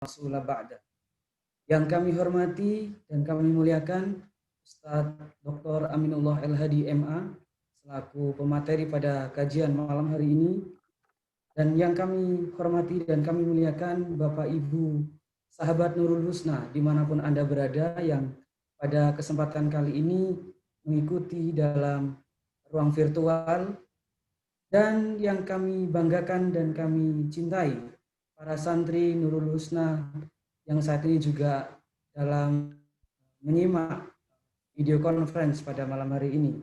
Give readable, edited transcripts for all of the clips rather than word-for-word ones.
Rasulullah ba'da. Yang kami hormati dan kami muliakan Ustadz Dr. Aminullah El-Hadi MA selaku pemateri pada kajian malam hari ini, dan yang kami hormati dan kami muliakan Bapak Ibu sahabat Nurul Husna dimanapun Anda berada yang pada kesempatan kali ini mengikuti dalam ruang virtual, dan yang kami banggakan dan kami cintai para santri Nurul Husna yang saat ini juga dalam menyimak video conference pada malam hari ini.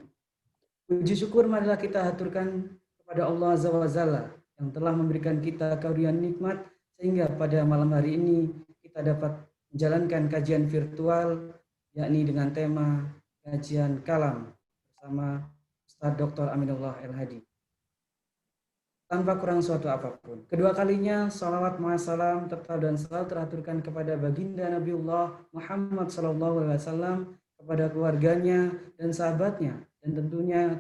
Puji syukur marilah kita haturkan kepada Allah Azza wa Jalla yang telah memberikan kita karunia nikmat sehingga pada malam hari ini kita dapat menjalankan kajian virtual yakni dengan tema kajian kalam bersama Ustadz Dr. Aminullah El-Hadi. Tanpa kurang suatu apapun. Kedua kalinya salawat ma'asalam dan selalu teraturkan kepada baginda Nabiullah Muhammad SAW, kepada keluarganya dan sahabatnya, dan tentunya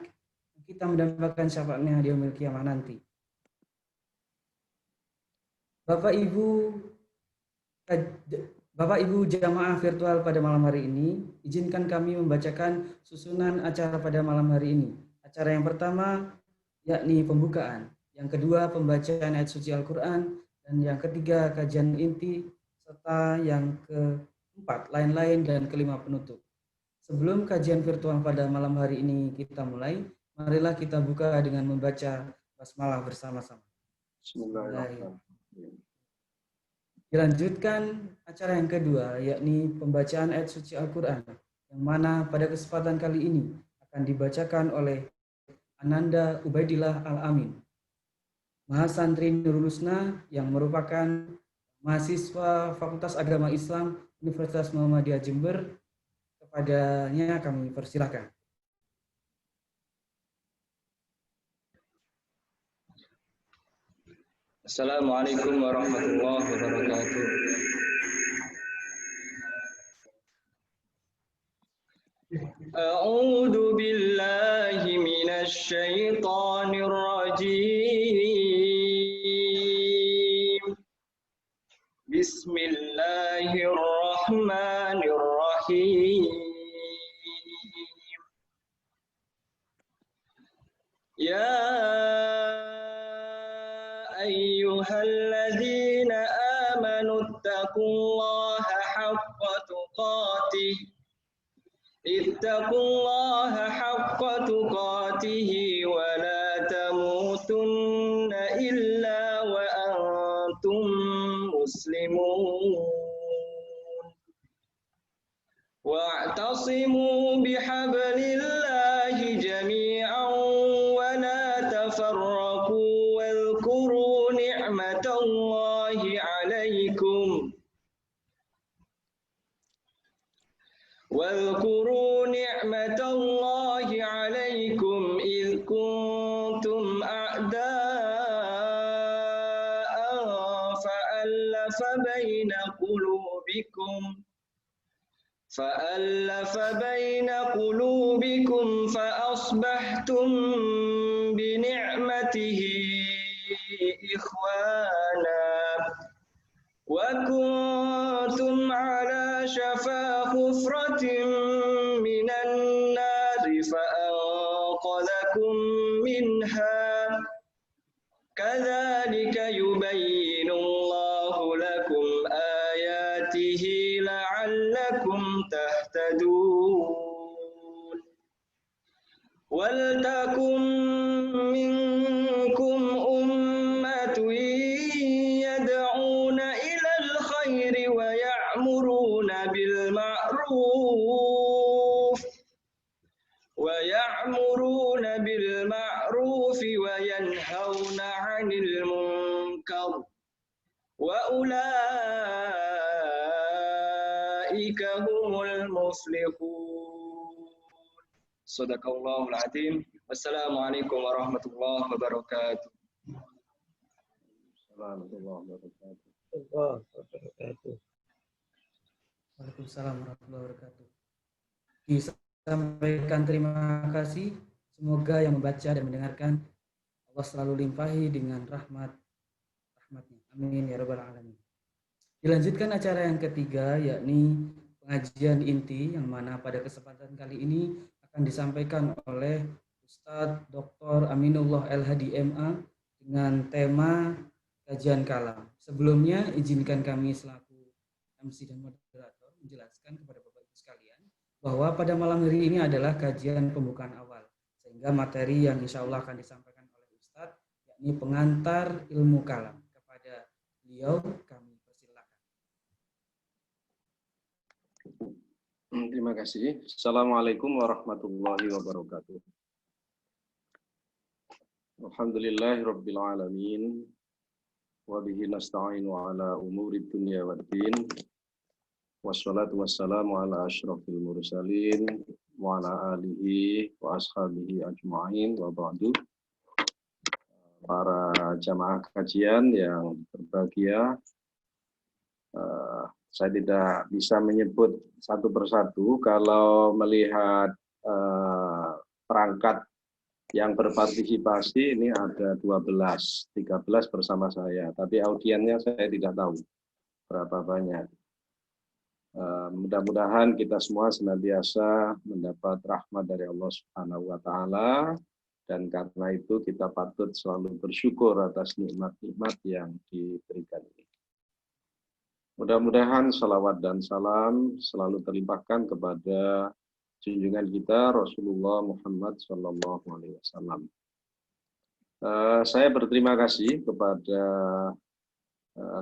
kita mendapatkan syafaatnya di yaumil qiyamah nanti. Bapak Ibu jamaah virtual pada malam hari ini, izinkan kami membacakan susunan acara pada malam hari ini. Acara yang pertama yakni pembukaan, yang kedua pembacaan ayat suci Al-Quran, dan yang ketiga kajian inti, serta yang keempat lain-lain, dan kelima penutup. Sebelum kajian virtual pada malam hari ini kita mulai, marilah kita buka dengan membaca basmalah bersama-sama. Bismillahirrahmanirrahim. Dilanjutkan acara yang kedua, yakni pembacaan ayat suci Al-Quran, yang mana pada kesempatan kali ini akan dibacakan oleh Ananda Ubaidillah Al-Amin, Mahasantri Nurul Husna yang merupakan mahasiswa Fakultas Agama Islam Universitas Muhammadiyah Jember. Kepadanya kami persilakan. Assalamualaikum warahmatullahi wabarakatuh. A'udzu billahi minasy syaithanir rajim. Bismillahirrahmanirrahim. Ya ayyuhalladzina amanu ittaqullaha haqqa tuqatih wa la tamutunna illa wa antum muslimun wa'tasimu bihablillahi jami'an wa la tafarraqu wadhkuru ni'matallahi 'alaikum إذ كنتم أعداء فألف بين قلوبكم فأصبحتم بنعمته إخوانا وكنتم على شفا حفرة من النار فأنقذكم منها كذلك يبين الله لكم آياته لعلكم تهتدون ولتكن منكم أمة يدعون إلى الخير ويأمرون بالمعروف وينهون عن المنكر وأولئك هم المفلحون. Sadaqallahul Azim. Wassalamualaikum warahmatullahi wabarakatuh. Waalaikumsalam warahmatullahi wabarakatuh. Disampaikan terima kasih. Semoga yang membaca dan mendengarkan Allah selalu limpahi dengan rahmatnya. Amin ya rabbal alamin. Dilanjutkan acara yang ketiga, yakni pengajian inti, yang mana pada kesempatan kali ini akan disampaikan oleh Ustadz Dr. Aminullah El-Hadi MA dengan tema kajian kalam. Sebelumnya, izinkan kami selaku MC dan moderator menjelaskan kepada Bapak Ibu sekalian bahwa pada malam hari ini adalah kajian pembukaan awal, sehingga materi yang insya Allah akan disampaikan oleh Ustadz, yakni pengantar ilmu kalam. Kepada beliau, kami persilakan. Terima kasih. Assalamualaikum warahmatullahi wabarakatuh. Alhamdulillahirabbil alamin wa bihi nasta'inu ala umuri dunya waddin. Wassalatu wassalamu ala asyrafil mursalin wa ala alihi wa ashabihi ajma'in wa ba'du. Para jamaah kajian yang berbahagia, saya tidak bisa menyebut satu persatu. Kalau melihat perangkat yang berpartisipasi ini ada 12, 13 bersama saya. Tapi audiennya saya tidak tahu berapa banyak. Mudah-mudahan kita semua senantiasa mendapat rahmat dari Allah Subhanahu wa Ta'ala, dan karena itu kita patut selalu bersyukur atas nikmat-nikmat yang diberikan ini. Mudah-mudahan salawat dan salam selalu terlimpahkan kepada junjungan kita Rasulullah Muhammad SAW. Saya berterima kasih kepada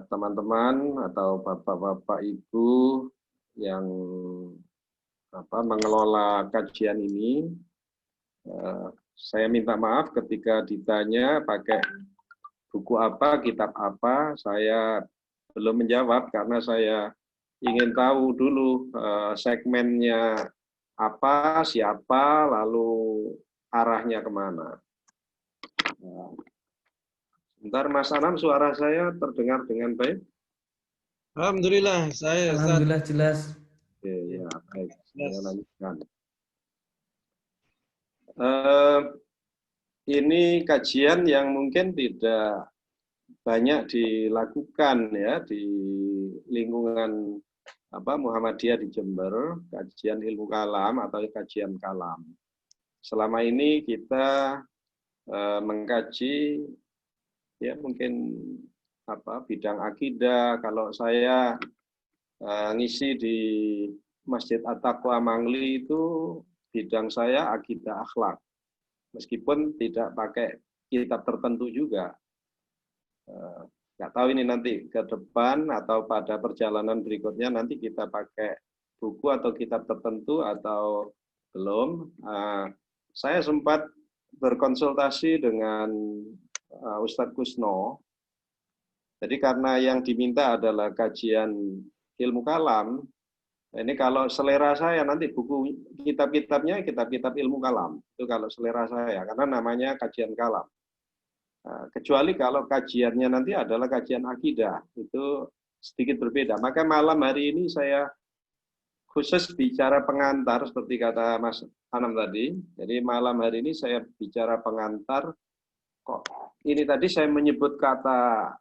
teman-teman atau bapak-bapak ibu yang mengelola kajian ini. Saya minta maaf ketika ditanya pakai buku apa, kitab apa, saya belum menjawab karena saya ingin tahu dulu segmennya apa, siapa, lalu arahnya kemana. Sebentar Mas Anam, suara saya terdengar dengan baik? Alhamdulillah, saya Alhamdulillah jelas. Oke, ya baik. Saya lanjutkan. Ini kajian yang mungkin tidak banyak dilakukan ya di lingkungan Muhammadiyah di Jember, kajian ilmu kalam atau kajian kalam. Selama ini kita mengkaji ya mungkin bidang akidah. Kalau saya ngisi di Masjid At-Taqwa Mangli itu bidang saya akidah akhlak. Meskipun tidak pakai kitab tertentu juga. Nggak tahu ini nanti ke depan atau pada perjalanan berikutnya nanti kita pakai buku atau kitab tertentu atau belum. Saya sempat berkonsultasi dengan Ustadz Kusno. Jadi karena yang diminta adalah kajian ilmu kalam, ini kalau selera saya nanti buku kitab-kitabnya kitab-kitab ilmu kalam. Itu kalau selera saya, karena namanya kajian kalam. Kecuali kalau kajiannya nanti adalah kajian akidah, itu sedikit berbeda. Maka malam hari ini saya khusus bicara pengantar, seperti kata Mas Anam tadi. Jadi malam hari ini saya bicara pengantar. Kok ini tadi saya menyebut kata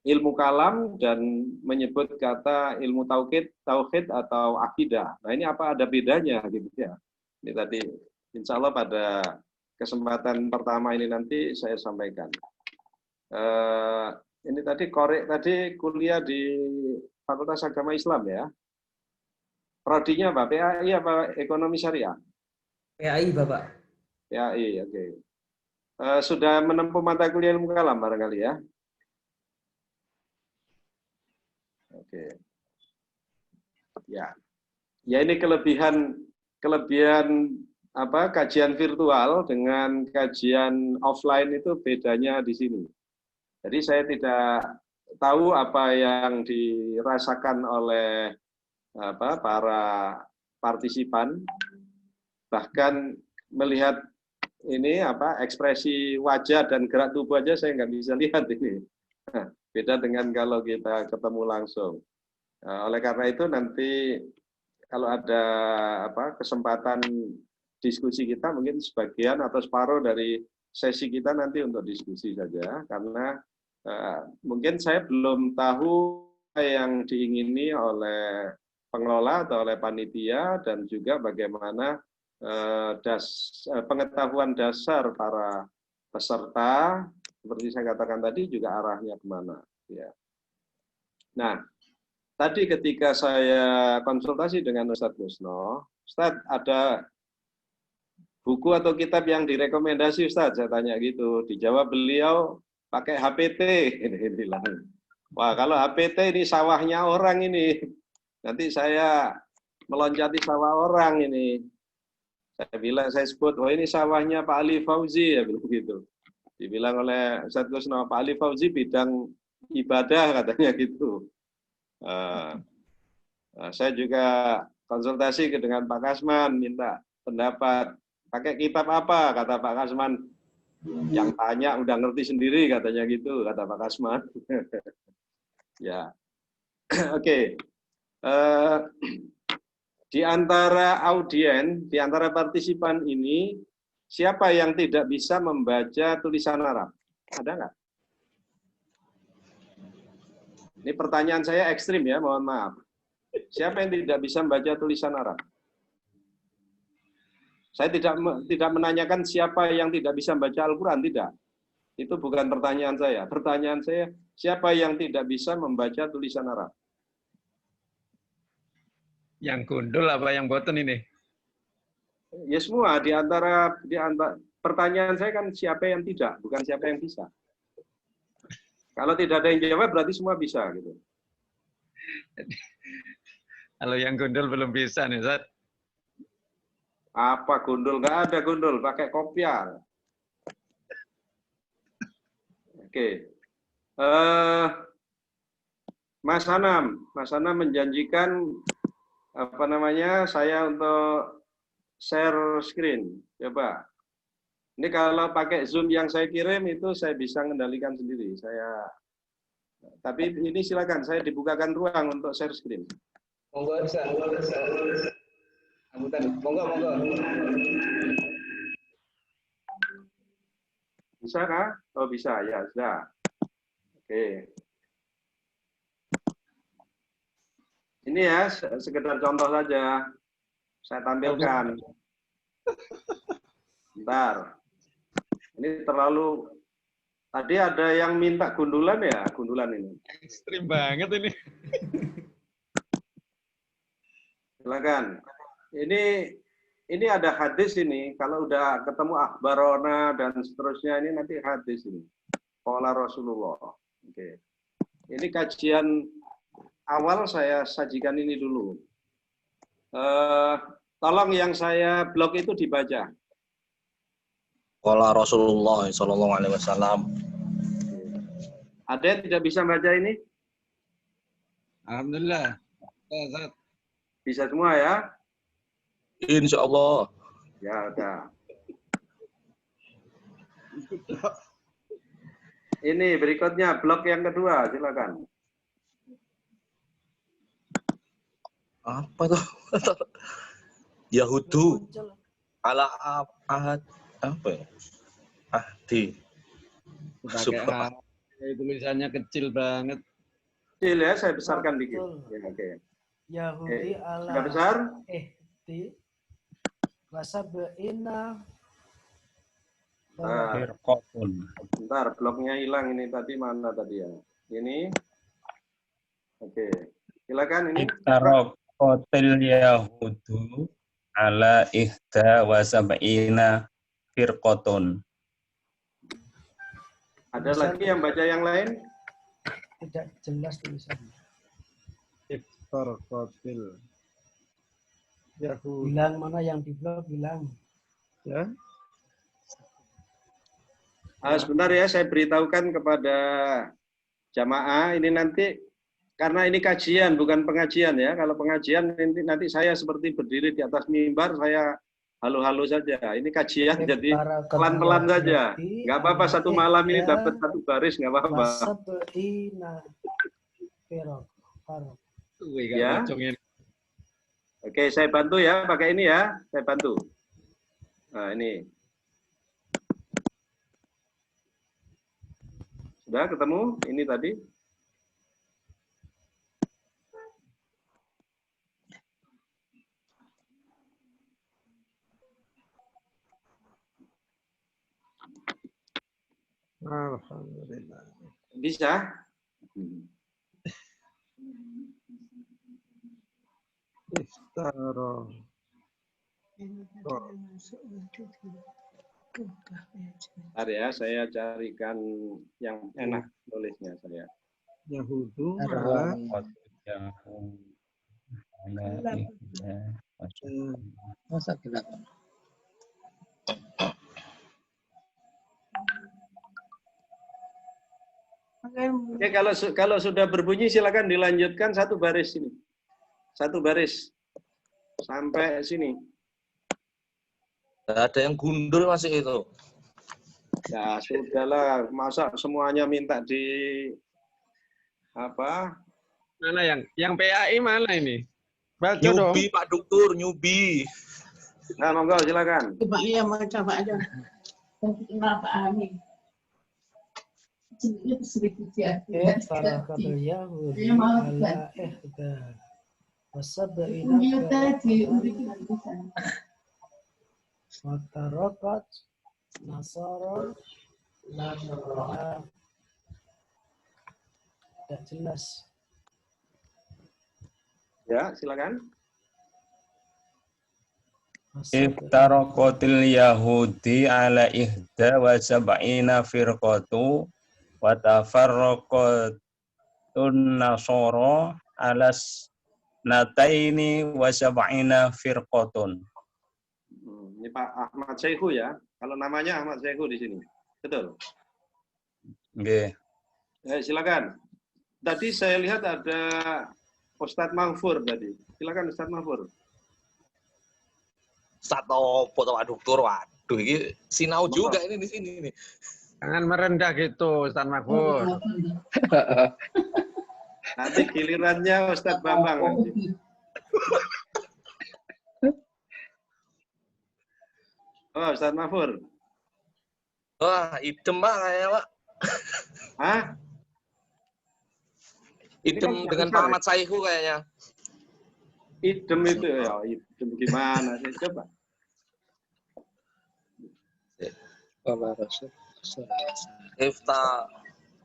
ilmu kalam dan menyebut kata ilmu tauhid atau akidah. Nah ini apa ada bedanya gitu ya? Ini tadi insya Allah pada kesempatan pertama ini nanti saya sampaikan. Ini tadi korek tadi kuliah di Fakultas Agama Islam ya. Prodinya apa? PAI apa Ekonomi Syariah? PAI Bapak. PAI, oke. Sudah menempuh mata kuliah ilmu kalam barangkali ya? Oke. Ya. Ya ini kelebihan kajian virtual dengan kajian offline itu bedanya di sini. Jadi saya tidak tahu apa yang dirasakan oleh para partisipan, bahkan melihat ini ekspresi wajah dan gerak tubuh aja saya nggak bisa lihat ini. Beda dengan kalau kita ketemu langsung. Oleh karena itu nanti kalau ada kesempatan diskusi kita mungkin sebagian atau separuh dari sesi kita nanti untuk diskusi saja, karena mungkin saya belum tahu yang diingini oleh pengelola atau oleh panitia, dan juga bagaimana pengetahuan dasar para peserta, seperti saya katakan tadi, juga arahnya kemana. Ya. Nah, tadi ketika saya konsultasi dengan Ustadz Gusno, Ustadz ada buku atau kitab yang direkomendasi Ustadz? Saya tanya gitu. Dijawab beliau pakai HPT. Ini bilang. Wah, kalau HPT ini sawahnya orang ini. Nanti saya meloncati sawah orang ini. Saya bilang, saya sebut, oh ini sawahnya Pak Ali Fauzi, ya begitu. Dibilang oleh Ustadz Gusno, Pak Ali Fauzi bidang ibadah, katanya gitu. Saya juga konsultasi dengan Pak Kasman, minta pendapat. Pakai kitab apa, kata Pak Kasman. Yang tanya udah ngerti sendiri, katanya gitu, kata Pak Kasman. Ya, oke. Di antara audien, di antara partisipan ini, siapa yang tidak bisa membaca tulisan Arab? Ada nggak? Ini pertanyaan saya ekstrim ya, mohon maaf. Siapa yang tidak bisa membaca tulisan Arab? Saya tidak menanyakan siapa yang tidak bisa membaca Al-Quran, tidak. Itu bukan pertanyaan saya. Pertanyaan saya, siapa yang tidak bisa membaca tulisan Arab? Yang gundul apa yang boten ini? Ya semua, di antara pertanyaan saya kan siapa yang tidak, bukan siapa yang bisa. Kalau tidak ada yang jawab berarti semua bisa gitu. Kalau yang gundul belum bisa nih, Ustaz. Apa gundul? Nggak ada gundul, pakai kopiah. Oke. Mas Hanam menjanjikan apa namanya saya untuk share screen. Coba. Ini kalau pakai Zoom yang saya kirim itu saya bisa mengendalikan sendiri. Tapi ini silakan saya dibukakan ruang untuk share screen. Monggo bisa. Monggo. Bisa kah? Oh bisa, ya sudah. Oke. Ini ya sekedar contoh saja. Saya tampilkan. Bentar. Ini terlalu. Tadi ada yang minta gundulan ya, gundulan ini. Ekstrim banget ini. Silakan. Ini ada hadis ini. Kalau udah ketemu akhbarona dan seterusnya ini nanti hadis ini. Qala Rasulullah. Oke. Ini kajian awal saya sajikan ini dulu. Tolong yang saya blog itu dibaca. Qala Rasulullah sallallahu alaihi wasallam. Ada yang tidak bisa baca ini? Alhamdulillah. Ustaz. Bisa semua ya? Insya Allah. Ya udah. Ini berikutnya blok yang kedua, silakan. Apa tuh? Yahudu ala ahad apa ya? Ahdi. Pakai tulisannya kecil banget. Kecil ya, saya besarkan dikit. Ya, oke. Yahudi ala Sudah besar? ihti wasabeina Bentar, bloknya hilang ini tadi mana tadi ya? Ini. Oke. Silakan ini. Iqtaraqatil yahudu ala ihda wa sab'ina firqatun. Ada lagi yang baca yang lain? tidak jelas tulisannya. Iqtaraqatil yahudu. Bilang mana yang di blog bilang. Ya. Sebentar ya, saya beritahukan kepada jamaah ini nanti karena ini kajian bukan pengajian ya. Kalau pengajian nanti saya seperti berdiri di atas mimbar, saya halo-halo saja. Ini kajian jadi pelan-pelan saja. Nggak apa-apa satu malam ini dapat satu baris nggak apa-apa. Wasabeina firqatun. Ya. Oke, saya bantu ya pakai ini ya. Saya bantu. Nah ini. Sudah ketemu ini tadi? Alhamdulillah. Bisa? Iftara. Bentar ya, saya carikan yang enak tulisnya saya. Yahudu ala Oke, kalau sudah berbunyi silakan dilanjutkan satu baris ini. Satu baris sampai sini. Ada yang gundul masih itu. Ya sudahlah, masa semuanya minta di apa? mana yang PAI mana ini? Baca dong. Nyubi Pak Dokter, nyubi. Nah, monggo silakan. Coba iya mau coba aja. Kenapa Amin? Tarakatul Yahudi ala ihda wasab'ina watarakat Nasara tidak jelas. Ya, silakan. Iftaraqatil Yahudi ala ihda wa sab'ina firqatu wa tafarraqatun Nasara ala nataini wa sab'ina firqatun. Ini Pak Ahmad Syekhu ya. Kalau namanya Ahmad Syekhu di sini. Betul? Nggih. Silakan. Tadi saya lihat ada Ustadz Mahfur tadi. Silakan Ustadz Mahfur. Satu foto Pak Dokter, waduh ini sinau juga ini di sini nih. Jangan merendah gitu, Ustaz Mahfud. Nanti gilirannya Ustadz Bambang nanti. Oh, Ustadz Mahfur. Wah, idem Pak kayaknya Pak. Hah? Idem dengan Pak Ahmad Syekhu kayaknya. Idem itu ya, idem gimana sih coba?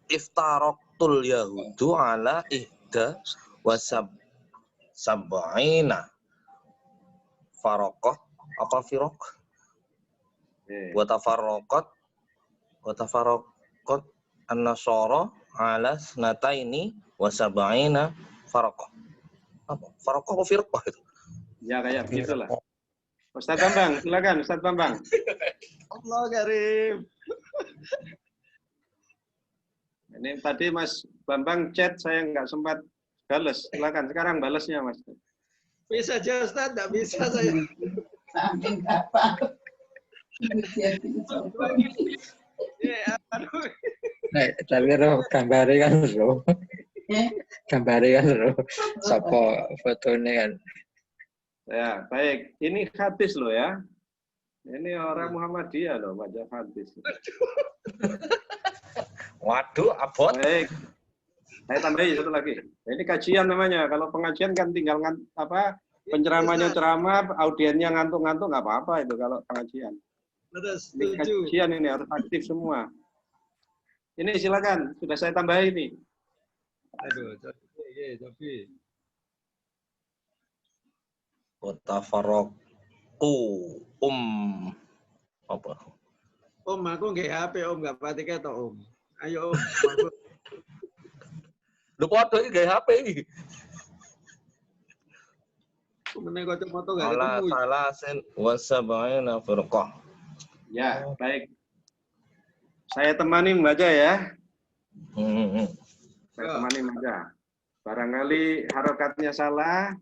Iftaraqtul Yahudu ala ihda wasab sab'ina faraqah apa firaq wa tafarraqat an-nasara ala snataini wa sab'ina faraqah. Apa? Faraqah apa firqah itu? Ya kayak begitulah. Ustadz Bambang, silakan Ustadz Bambang. Allah karim. Ini tadi Mas Bambang chat saya nggak sempat balas. Silakan sekarang balasnya Mas. Bisa aja Ustaz, nggak bisa saya. Sampai kapan? Tapi roh gambare kan roh. Gambare kan roh. Sapa fotone kan. Ya, baik. Ini hadis loh ya. Ini orang Muhammadiyah loh, baca hadis. Waduh, abot. Baik. Saya tambahin satu lagi. Ini kajian namanya. Kalau pengajian kan tinggal penceramahnya ceramah, audiennya ngantuk-ngantuk nggak apa-apa itu kalau pengajian. Ini kajian ini harus aktif semua. Ini silakan, sudah saya tambahin ini. Aduh, tapi. Watafaraqu apa? Aku nggak HP nggak pati ketok Ayo Lu foto iki gawe HP iki. Meneng kacamata nggak Ala ketemu. salasin wa sab'ina firqah. Ya, baik. Saya temani membaca ya. Saya temani membaca. Barangkali harokatnya salah,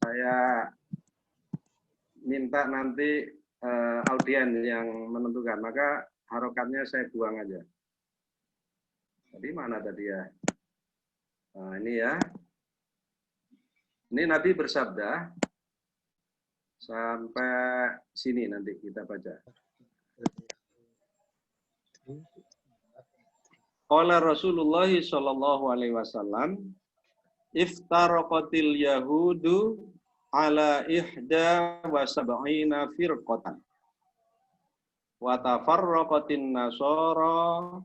saya minta nanti audien yang menentukan. Maka harokatnya saya buang aja. Tadi mana tadi ya? Nah, ini ya. Ini Nabi bersabda sampai sini nanti kita baca. Qala Rasulullah sallallahu alaihi wasallam, iftaraqatil yahudu ala ihda wa sab'ina firqatan. wa tafarraqatin nasara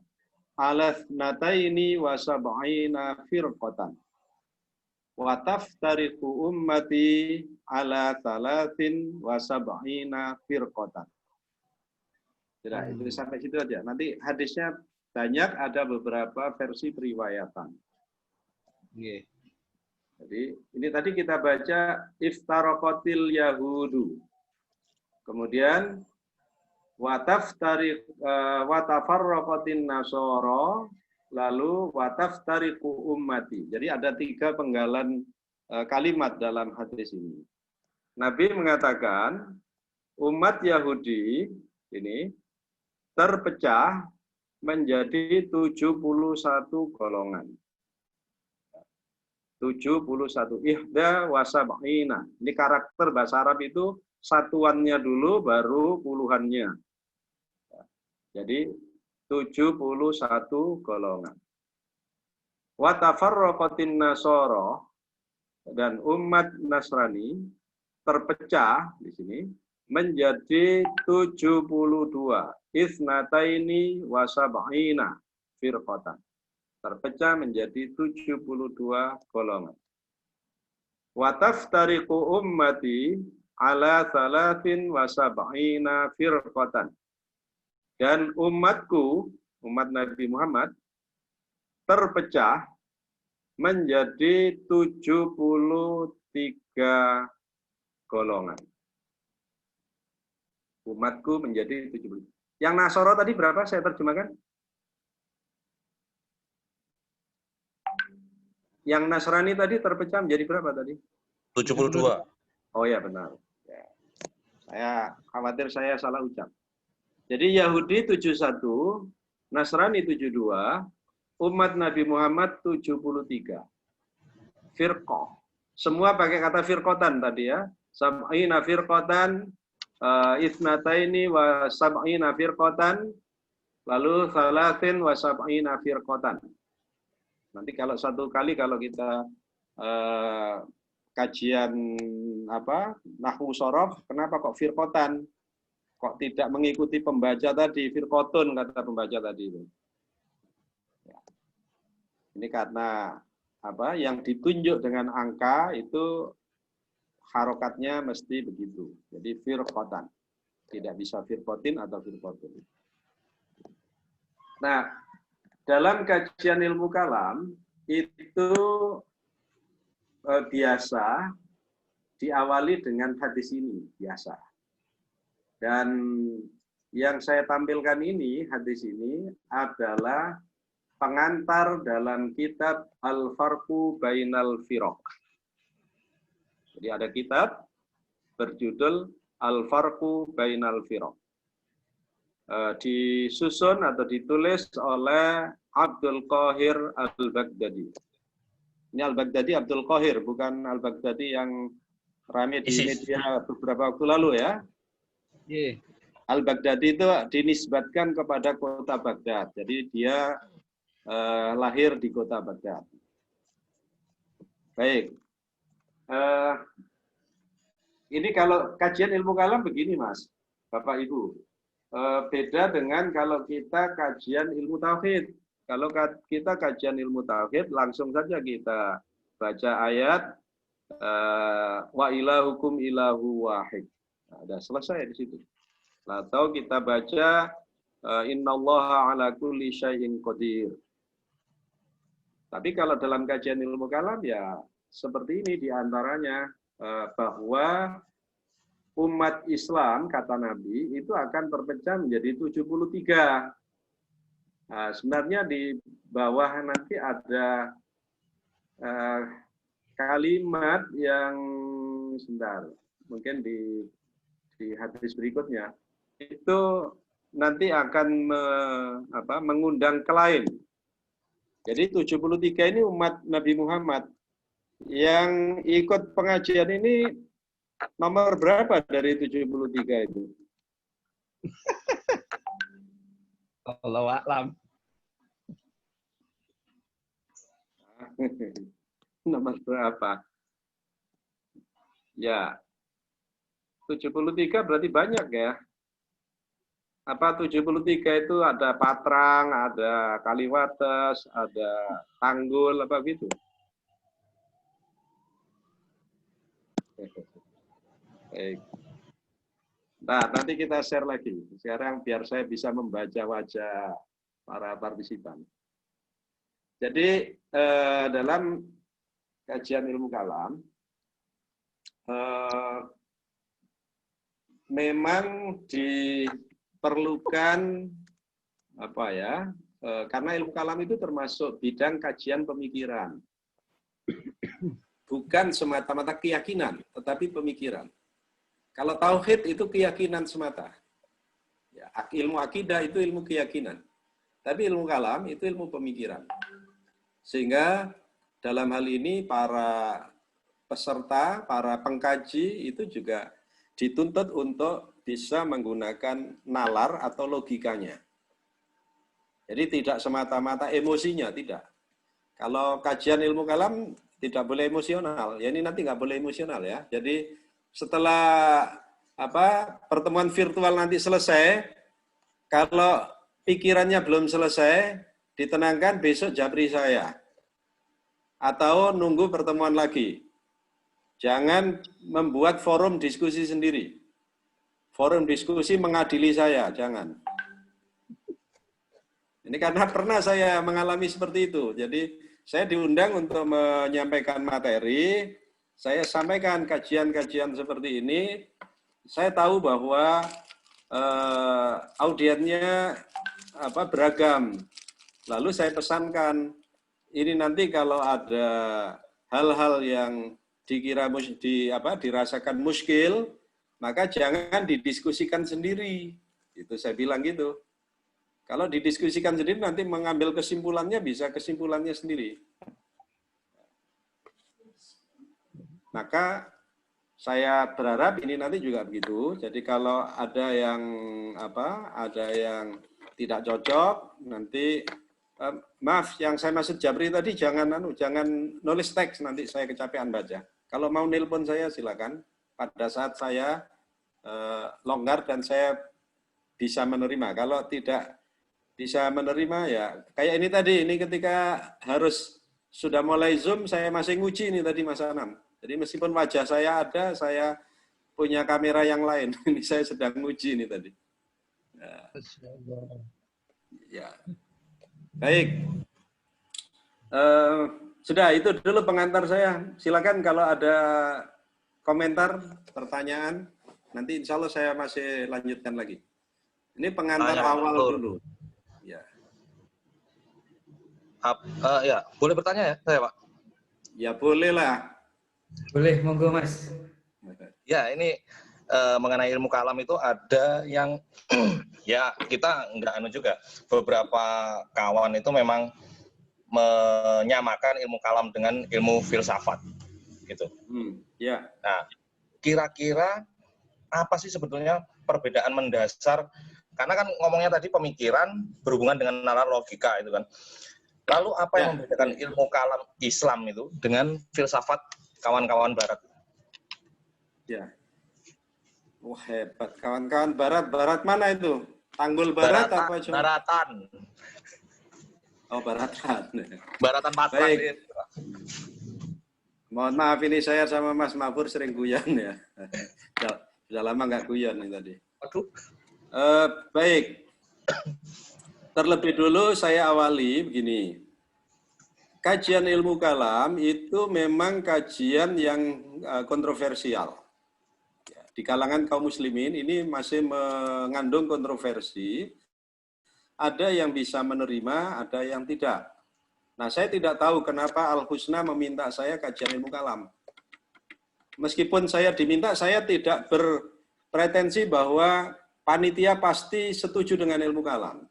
ala thnataini wa sab'ina firqatan. Wa taftariqu ummati ala thalathin wa sab'ina firqatan. Tidak, itu sampai situ aja. Nanti hadisnya banyak, ada beberapa versi periwayatan. Nggih. Jadi ini tadi kita baca iftaraqatil yahudu. Kemudian wa tafarraqatin nasara, lalu wa taftariqu ummati. Jadi ada 3 penggalan kalimat dalam hadis ini. Nabi mengatakan umat Yahudi ini terpecah menjadi 71 golongan. 71 ihda wa sab'ina. Ini karakter bahasa Arab itu satuannya dulu baru puluhannya. Jadi 71 golongan. Wa tafarraqatin nasara, dan umat Nasrani terpecah di sini menjadi 72. Isnataini wa sab'ina firqatan. Terpecah menjadi 72 golongan. Wa taftariqu ummati ala thalathin wa sab'ina firqatan. Dan umatku, umat Nabi Muhammad, terpecah menjadi 73 golongan. Umatku menjadi 70. Yang Nasara tadi berapa? Saya terjemahkan. Yang Nasrani tadi terpecah menjadi berapa tadi? 72. Oh ya, benar. Ya. Saya khawatir saya salah ucap. Jadi Yahudi 71, Nasrani 72, umat Nabi Muhammad 73. Firqah. Semua pakai kata firqatan tadi ya. Sab'ina firqatan, ithnataini wa sab'ina firqatan, lalu thalathin wa sab'ina firqatan. Nanti kalau satu kali kalau kita kajian nahwu shorof, kenapa kok firqatan? Kok tidak mengikuti pembaca tadi, firqotun kata pembaca tadi itu. Ya. Ini karena yang ditunjuk dengan angka itu harokatnya mesti begitu. Jadi firqotan. Tidak bisa firqotin atau firqotun. Nah, dalam kajian ilmu kalam itu biasa diawali dengan hadis ini, biasa. Dan yang saya tampilkan ini, hadis ini adalah pengantar dalam kitab Al-Farqu Bainal Firaq. Jadi ada kitab berjudul Al-Farqu Bainal Firaq. Disusun atau ditulis oleh Abdul Qahir Al-Baghdadi. Ini Al-Baghdadi Abdul Qahir, bukan Al-Baghdadi yang ramai di media beberapa waktu lalu ya. Yeah. Al-Baghdadi itu dinisbatkan kepada kota Baghdad. Jadi dia lahir di kota Baghdad. Baik. Ini kalau kajian ilmu kalam begini Mas, Bapak Ibu. Beda dengan kalau kita kajian ilmu tauhid. Kalau kita kajian ilmu tauhid, langsung saja kita baca ayat wa ilahukum ilahu wahid. Nah, sudah selesai di situ. Atau kita baca innallaha ala kulli syai'in qadir. Tapi kalau dalam kajian ilmu kalam ya seperti ini diantaranya bahwa umat Islam, kata Nabi, itu akan terpecah menjadi 73. Nah, sebenarnya di bawah nanti ada kalimat yang sebentar, mungkin di hadis berikutnya, itu nanti akan mengundang ke lain. Jadi 73 ini umat Nabi Muhammad. Yang ikut pengajian ini nomor berapa dari 73 itu? Allahu a'lam. Nomor berapa? Ya. 73 berarti banyak ya. 73 itu ada Patrang, ada Kaliwates, ada Tanggul, apa gitu. Baik. Nah, nanti kita share lagi. Sekarang biar saya bisa membaca wajah para partisipan. Jadi dalam kajian ilmu kalam, memang diperlukan apa ya? Karena ilmu kalam itu termasuk bidang kajian pemikiran, bukan semata-mata keyakinan, tetapi pemikiran. Kalau tauhid itu keyakinan semata. Ya, ilmu akidah itu ilmu keyakinan. Tapi ilmu kalam itu ilmu pemikiran. Sehingga dalam hal ini para peserta, para pengkaji itu juga dituntut untuk bisa menggunakan nalar atau logikanya. Jadi tidak semata-mata emosinya, tidak. Kalau kajian ilmu kalam tidak boleh emosional. Ya ini nanti nggak boleh emosional ya. Jadi setelah pertemuan virtual nanti selesai, kalau pikirannya belum selesai, ditenangkan besok japri saya. Atau nunggu pertemuan lagi. Jangan membuat forum diskusi sendiri. Forum diskusi mengadili saya, jangan. Ini karena pernah saya mengalami seperti itu. Jadi saya diundang untuk menyampaikan materi. Saya sampaikan kajian-kajian seperti ini, saya tahu bahwa audiennya beragam. Lalu saya pesankan, ini nanti kalau ada hal-hal yang dikira dirasakan muskil, maka jangan didiskusikan sendiri. Itu saya bilang gitu. Kalau didiskusikan sendiri nanti mengambil kesimpulannya bisa kesimpulannya sendiri. Maka saya berharap ini nanti juga begitu. Jadi kalau ada yang tidak cocok, nanti maaf yang saya maksud Jabri tadi jangan nulis teks, nanti saya kecapean baca. Kalau mau nelpon saya silakan. Pada saat saya longgar dan saya bisa menerima. Kalau tidak bisa menerima ya kayak ini tadi, ini ketika harus sudah mulai Zoom saya masih nguji ini tadi Mas Anam. Jadi meskipun wajah saya ada, saya punya kamera yang lain. Ini saya sedang nguji ini tadi. Ya. Baik. Sudah, itu dulu pengantar saya. Silakan kalau ada komentar, pertanyaan, nanti insya Allah saya masih lanjutkan lagi. Ini pengantar awal dulu. Ya. Ya, boleh bertanya ya saya, Pak? Ya boleh lah. Boleh, monggo Mas. Ya, ini mengenai ilmu kalam itu ada yang ya kita enggak juga. Beberapa kawan itu memang menyamakan ilmu kalam dengan ilmu filsafat gitu. Ya. Nah, kira-kira apa sih sebetulnya perbedaan mendasar? Karena kan ngomongnya tadi pemikiran berhubungan dengan nalar logika itu kan. Lalu apa yang membedakan ilmu kalam Islam itu dengan filsafat kawan-kawan Barat? Ya. Wah hebat. Kawan-kawan Barat. Barat mana itu? Tanggul Barat apa cuma? Baratan. Oh Baratan. Baratan Patrang. Baik. Mohon maaf ini saya sama Mas Mafur sering guyon ya. Sudah lama nggak guyon nih tadi. Aduh. Baik. Terlebih dulu saya awali begini. Kajian ilmu kalam itu memang kajian yang kontroversial. Di kalangan kaum muslimin ini masih mengandung kontroversi. Ada yang bisa menerima, ada yang tidak. Nah, saya tidak tahu kenapa Al-Husna meminta saya kajian ilmu kalam. Meskipun saya diminta, saya tidak berpretensi bahwa panitia pasti setuju dengan ilmu kalam.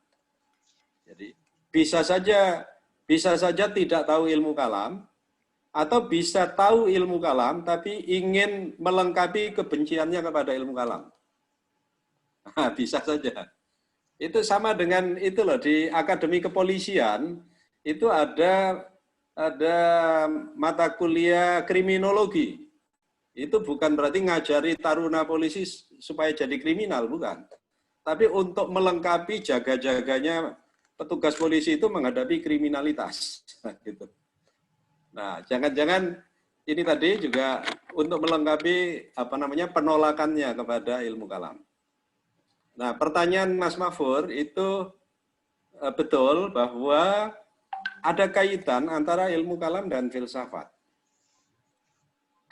Jadi bisa saja tidak tahu ilmu kalam, atau bisa tahu ilmu kalam tapi ingin melengkapi kebenciannya kepada ilmu kalam. Nah, bisa saja. Itu sama dengan itu loh, di Akademi Kepolisian itu ada mata kuliah kriminologi. Itu bukan berarti ngajari taruna polisi supaya jadi kriminal, bukan. tapi untuk melengkapi jaga-jaganya petugas polisi itu menghadapi kriminalitas. Gitu. Nah, jangan-jangan ini tadi juga untuk melengkapi penolakannya kepada ilmu kalam. Nah, pertanyaan Mas Mahfur itu betul bahwa ada kaitan antara ilmu kalam dan filsafat.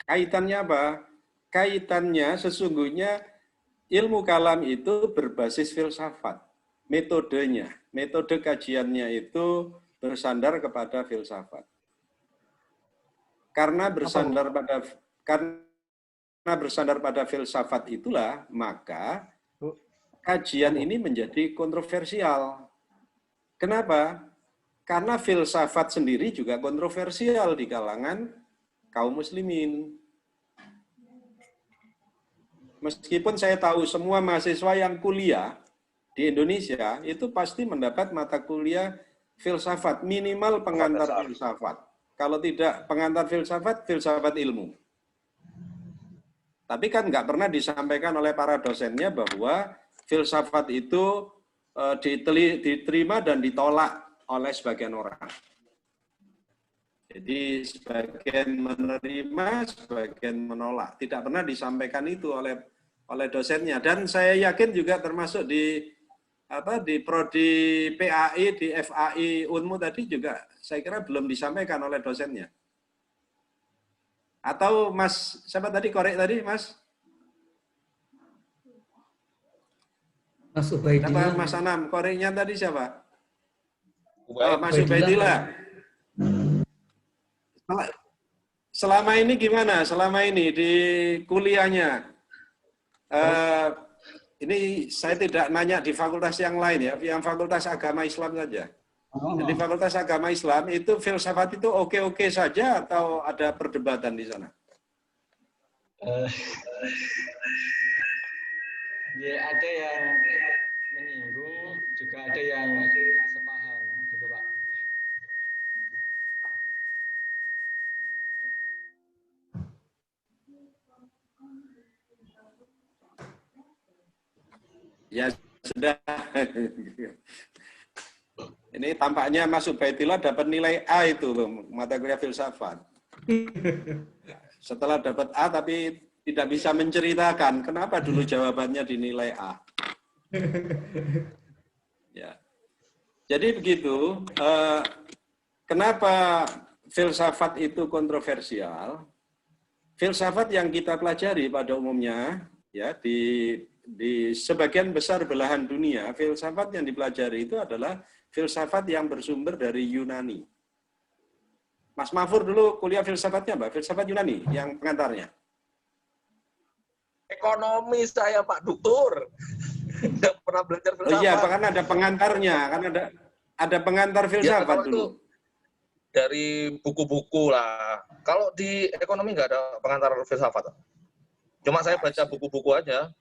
Kaitannya apa? Kaitannya sesungguhnya ilmu kalam itu berbasis filsafat. Metodenya, metode kajiannya itu bersandar kepada filsafat. Karena bersandar pada filsafat itulah, maka kajian ini menjadi kontroversial. Kenapa? Karena filsafat sendiri juga kontroversial di kalangan kaum muslimin. Meskipun saya tahu semua mahasiswa yang kuliah di Indonesia itu pasti mendapat mata kuliah filsafat, minimal pengantar filsafat. Kalau tidak pengantar filsafat, filsafat ilmu. Tapi kan nggak pernah disampaikan oleh para dosennya bahwa filsafat itu diterima dan ditolak oleh sebagian orang. Jadi sebagian menerima, sebagian menolak. Tidak pernah disampaikan itu oleh dosennya. Dan saya yakin juga termasuk di prodi PAI, di FAI Unmu tadi juga saya kira belum disampaikan oleh dosennya. Atau Mas, siapa tadi korek tadi, Mas? Mas Ubaidillah. Kata Mas Anam, koreknya tadi siapa? Mas Ubaidillah. Selama ini gimana? Selama ini di kuliahnya? Ini saya tidak nanya di fakultas yang lain ya, yang fakultas agama Islam saja. Di fakultas agama Islam itu filsafat itu oke-oke saja atau ada perdebatan di sana? Ya, ada yang menyinggung, juga ada yang sepaham, gitu Pak. Ya sudah. Ini tampaknya Mas Ubaidillah dapat nilai A itu mata kuliah filsafat. Setelah dapat A tapi tidak bisa menceritakan kenapa dulu jawabannya dinilai A. Ya. Jadi begitu. Kenapa filsafat itu kontroversial? Filsafat yang kita pelajari pada umumnya, ya di sebagian besar belahan dunia, filsafat yang dipelajari itu adalah filsafat yang bersumber dari Yunani. Mas Mahfur dulu kuliah filsafatnya, Mbak? Filsafat Yunani yang pengantarnya. Ekonomi saya, Pak Doktor. Nggak pernah belajar filsafat. Oh iya, kan ada pengantarnya, kan ada pengantar filsafat ya, dulu. Dari buku-buku lah. Kalau di ekonomi nggak ada pengantar filsafat. Cuma saya baca buku-buku aja.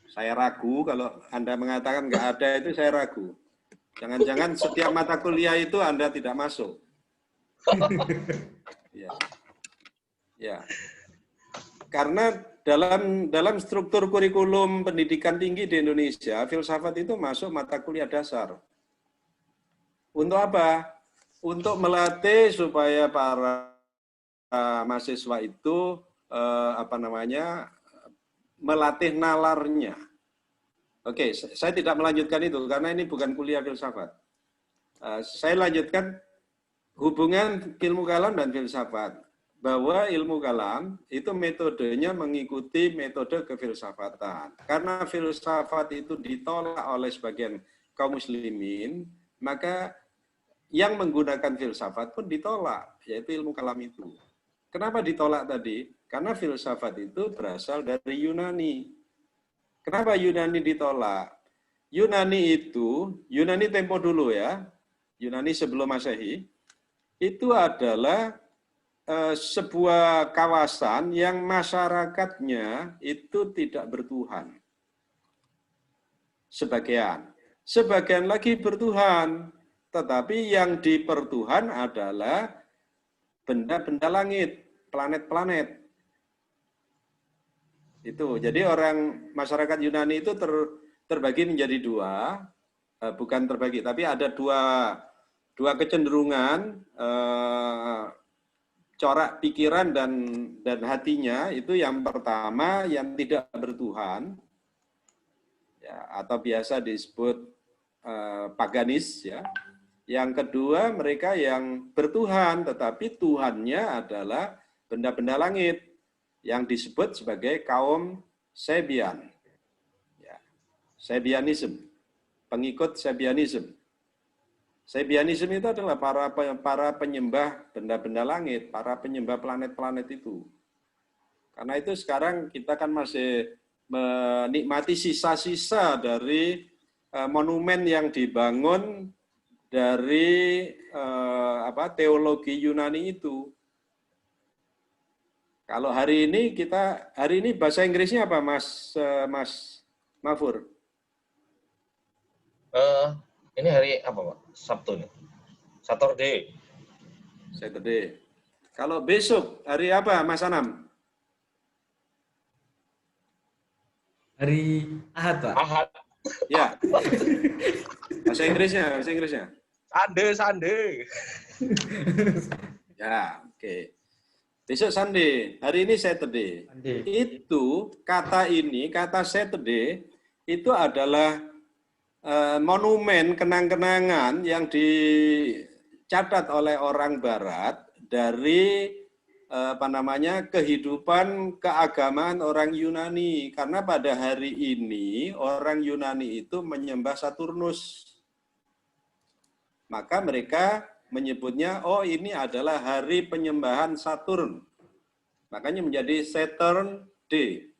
Saya ragu kalau Anda mengatakan nggak ada itu saya ragu. Jangan-jangan setiap mata kuliah itu Anda tidak masuk. Ya. Ya. Karena dalam struktur kurikulum pendidikan tinggi di Indonesia, filsafat itu masuk mata kuliah dasar. Untuk apa? Untuk melatih supaya para mahasiswa itu melatih nalarnya. Oke, saya tidak melanjutkan itu karena ini bukan kuliah filsafat. Saya lanjutkan hubungan ilmu kalam dan filsafat. Bahwa ilmu kalam itu metodenya mengikuti metode kefilsafatan. Karena filsafat itu ditolak oleh sebagian kaum muslimin, maka yang menggunakan filsafat pun ditolak, yaitu ilmu kalam itu. Kenapa ditolak tadi? Karena filsafat itu berasal dari Yunani. Kenapa Yunani ditolak? Yunani tempo dulu ya, Yunani sebelum Masehi, itu adalah sebuah kawasan yang masyarakatnya itu tidak bertuhan. Sebagian lagi bertuhan, tetapi yang dipertuhan adalah benda-benda langit, planet-planet. Itu. Jadi masyarakat Yunani itu terbagi menjadi dua, bukan terbagi, tapi ada dua kecenderungan corak pikiran dan hatinya. Itu yang pertama yang tidak bertuhan, ya, atau biasa disebut paganis, ya. Yang kedua mereka yang bertuhan, tetapi Tuhannya adalah benda-benda langit yang disebut sebagai kaum Sabian, ya. Sabianism, pengikut Sabianism. Sabianism itu adalah para penyembah benda-benda langit, para penyembah planet-planet itu. Karena itu sekarang kita kan masih menikmati sisa-sisa dari monumen yang dibangun dari teologi Yunani itu. Kalau hari ini bahasa Inggrisnya apa, Mas Mafur? Ini hari apa, Pak? Sabtu nih. Saturday. Kalau besok hari apa, Mas Anam? Hari Ahad, Pak. Ahad. Ya. Bahasa Inggrisnya. Sunday. Ya, oke. Besok Sunday, hari ini Saturday. Itu kata Saturday itu adalah monumen kenang-kenangan yang dicatat oleh orang Barat dari kehidupan keagamaan orang Yunani. Karena pada hari ini orang Yunani itu menyembah Saturnus. Maka mereka menyebutnya, oh ini adalah hari penyembahan Saturn. Makanya menjadi Saturn Day.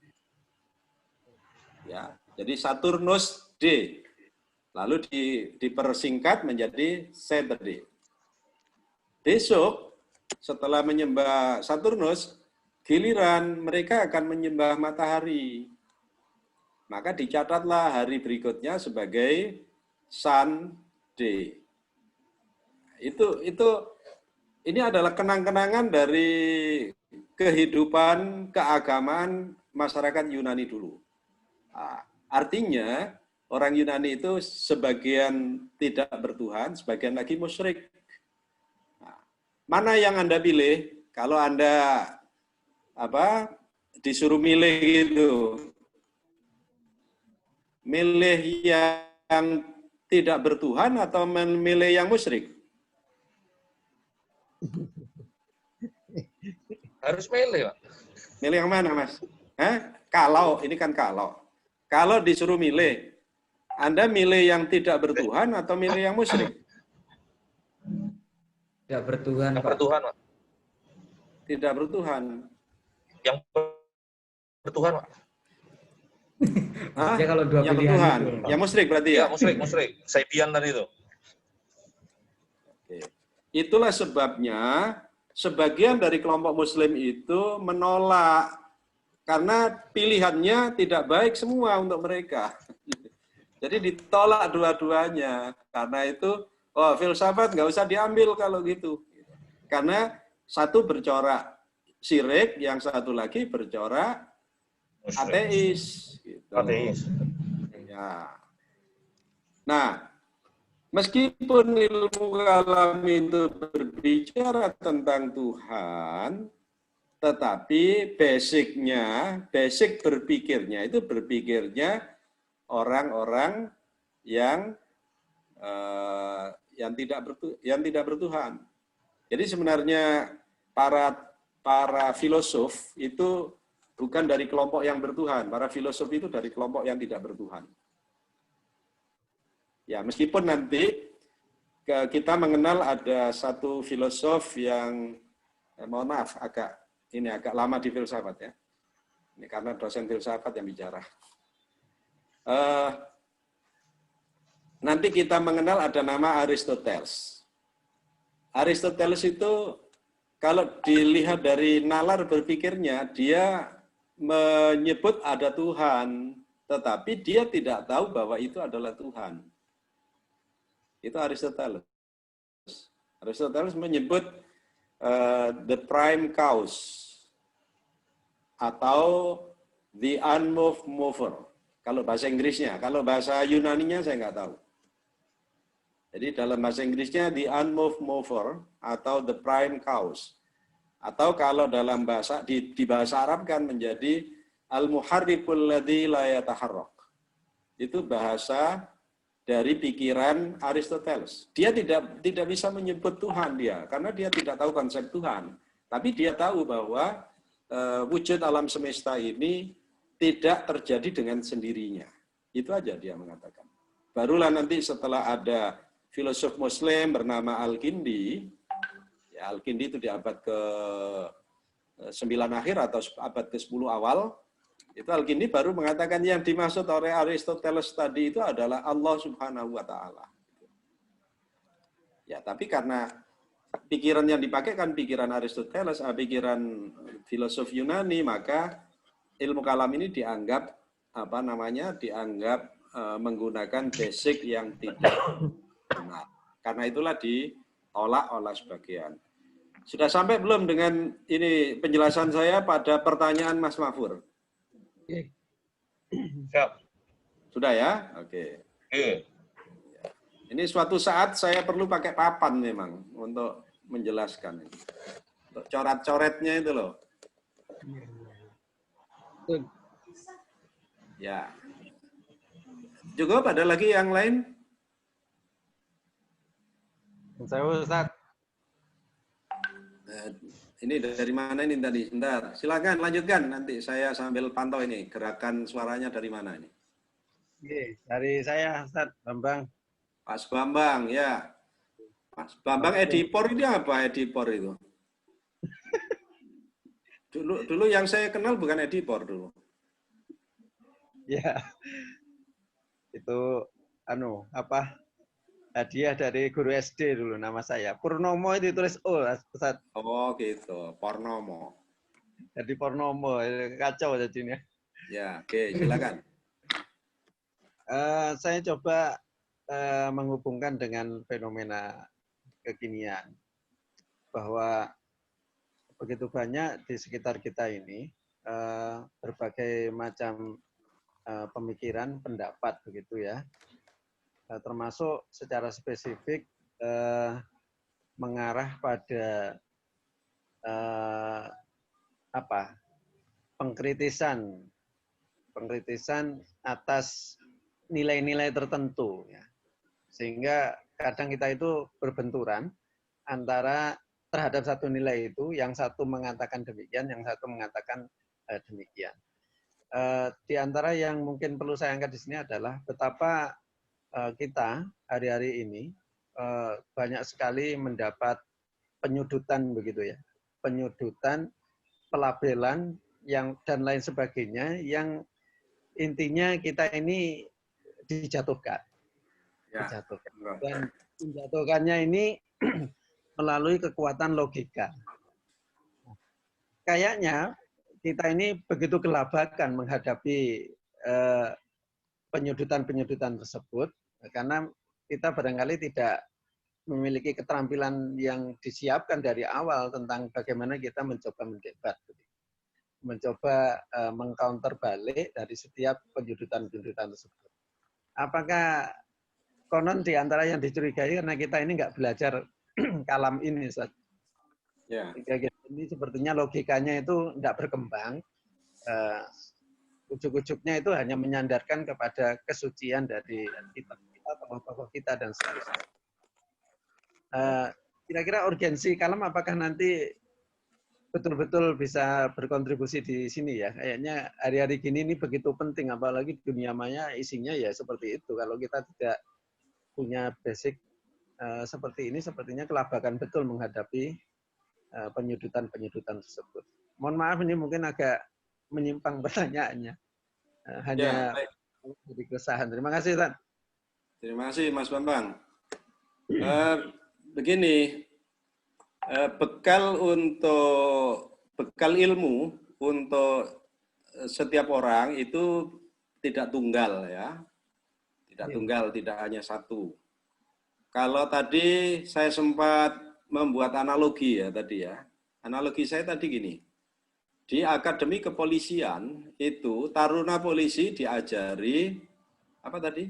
Ya, jadi Saturnus Day. Lalu dipersingkat menjadi Saturday. Besok, setelah menyembah Saturnus, giliran mereka akan menyembah matahari. Maka dicatatlah hari berikutnya sebagai Sunday. Ini adalah kenang-kenangan dari kehidupan keagamaan masyarakat Yunani dulu. Nah, artinya orang Yunani itu sebagian tidak bertuhan, sebagian lagi musyrik. Nah, mana yang Anda pilih? Kalau Anda disuruh milih gitu, milih yang tidak bertuhan atau memilih yang musyrik? Harus milih, Pak. Milih yang mana, Mas? Kalau disuruh milih, Anda milih yang tidak bertuhan atau milih yang musyrik? Tidak bertuhan, Pak. Pak. Tidak bertuhan. Yang bertuhan, Pak. Ya kalau dua yang pilihan bertuhan. itu, Yang musyrik berarti ya? Ya, musyrik. Sabian tadi itu. Oke. Itulah sebabnya sebagian dari kelompok Muslim itu menolak karena pilihannya tidak baik semua untuk mereka. Jadi ditolak dua-duanya. Karena itu, filsafat nggak usah diambil kalau gitu. Karena satu bercorak syirik, yang satu lagi bercorak ateis. Gitu. Ateis. Ya. Nah, meskipun ilmu kalam itu berbicara tentang Tuhan, tetapi basic berpikirnya itu berpikirnya orang-orang yang tidak bertuhan. Jadi sebenarnya para filosof itu bukan dari kelompok yang bertuhan. Para filosof itu dari kelompok yang tidak bertuhan. Ya, meskipun nanti kita mengenal ada satu filosof yang mohon maaf agak lama di filsafat ya. Ini karena dosen filsafat yang bicara. Nanti kita mengenal ada nama Aristoteles. Aristoteles itu kalau dilihat dari nalar berpikirnya, dia menyebut ada Tuhan, tetapi dia tidak tahu bahwa itu adalah Tuhan. Itu Aristoteles. Aristoteles menyebut the prime cause atau the unmoved mover. Kalau bahasa Inggrisnya, kalau bahasa Yunaninya saya nggak tahu. Jadi dalam bahasa Inggrisnya the unmoved mover atau the prime cause. Atau kalau dalam bahasa di bahasa Arab kan menjadi al-muharrikul ladzi la yataharrak. Itu bahasa dari pikiran Aristoteles. Dia tidak bisa menyebut Tuhan dia karena dia tidak tahu konsep Tuhan. Tapi dia tahu bahwa wujud alam semesta ini tidak terjadi dengan sendirinya. Itu aja dia mengatakan. Barulah nanti setelah ada filosof Muslim bernama Al-Kindi, ya Al-Kindi itu di abad ke-9 akhir atau abad ke-10 awal, itu Al-Kindi baru mengatakan yang dimaksud oleh Aristoteles tadi itu adalah Allah Subhanahu wa Ta'ala. Ya, tapi karena pikiran yang dipakai kan pikiran Aristoteles, pikiran filosof Yunani, maka ilmu kalam ini dianggap dianggap menggunakan basic yang tidak benar. Karena itulah ditolak oleh sebagian. Sudah sampai belum dengan ini penjelasan saya pada pertanyaan Mas Mahfur? Siap. Sudah ya? Oke. Ini suatu saat saya perlu pakai papan memang untuk menjelaskan. Untuk coret-coretnya itu loh. Ya. Cukup, ada lagi yang lain? Saya Ustaz. Ini dari mana ini tadi? Sebentar. Silakan lanjutkan, nanti saya sambil pantau ini gerakan suaranya dari mana ini. Oke, dari saya Ustaz Bambang. Mas Bambang, ya. Mas Bambang Edipor ini apa Edipor itu? Dulu yang saya kenal bukan Edipor dulu. Ya. Itu hadiah dari guru SD dulu nama saya. Purnomo itu ditulis O, Ustaz. Oh gitu, Purnomo. Jadi Purnomo, kacau jadinya. Ya, oke, silakan. Saya coba menghubungkan dengan fenomena kekinian. Bahwa begitu banyak di sekitar kita ini berbagai macam pemikiran, pendapat begitu ya. Termasuk secara spesifik mengarah pada pengkritisan atas nilai-nilai tertentu ya. Sehingga kadang kita itu berbenturan antara terhadap satu nilai itu, yang satu mengatakan demikian, yang satu mengatakan demikian. Di antara yang mungkin perlu saya angkat di sini adalah betapa kita hari-hari ini banyak sekali mendapat penyudutan begitu ya, penyudutan, pelabelan dan lain sebagainya yang intinya kita ini dijatuhkan, dan menjatuhkannya ini melalui kekuatan logika. Kayaknya kita ini begitu kelabakan menghadapi penyudutan-penyudutan tersebut, karena kita barangkali tidak memiliki keterampilan yang disiapkan dari awal tentang bagaimana kita mencoba mendebat, mencoba mengcounter balik dari setiap penyudutan-penyudutan tersebut. Apakah konon di antara yang dicurigai karena kita ini nggak belajar kalam ini, Ustaz? Ya. Ini sepertinya logikanya itu tidak berkembang. Ujuk-ujuknya itu hanya menyandarkan kepada kesucian dari kita, tokoh-tokoh kita dan seterusnya. Kira-kira urgensi kalam apakah nanti betul-betul bisa berkontribusi di sini ya? Kayaknya hari-hari gini ini begitu penting, apalagi dunia maya isinya ya seperti itu. Kalau kita tidak punya basic seperti ini, sepertinya kelabakan betul menghadapi penyudutan-penyudutan tersebut. Mohon maaf ini mungkin agak menyimpang pertanyaannya. Hanya jadi keresahan. Terima kasih, Ustaz. Terima kasih, Mas Bambang. Begini, bekal ilmu untuk setiap orang itu tidak tunggal ya. Tidak tunggal, tidak hanya satu. Kalau tadi saya sempat membuat analogi ya tadi ya. Analogi saya tadi gini. di Akademi Kepolisian itu taruna polisi diajari apa tadi?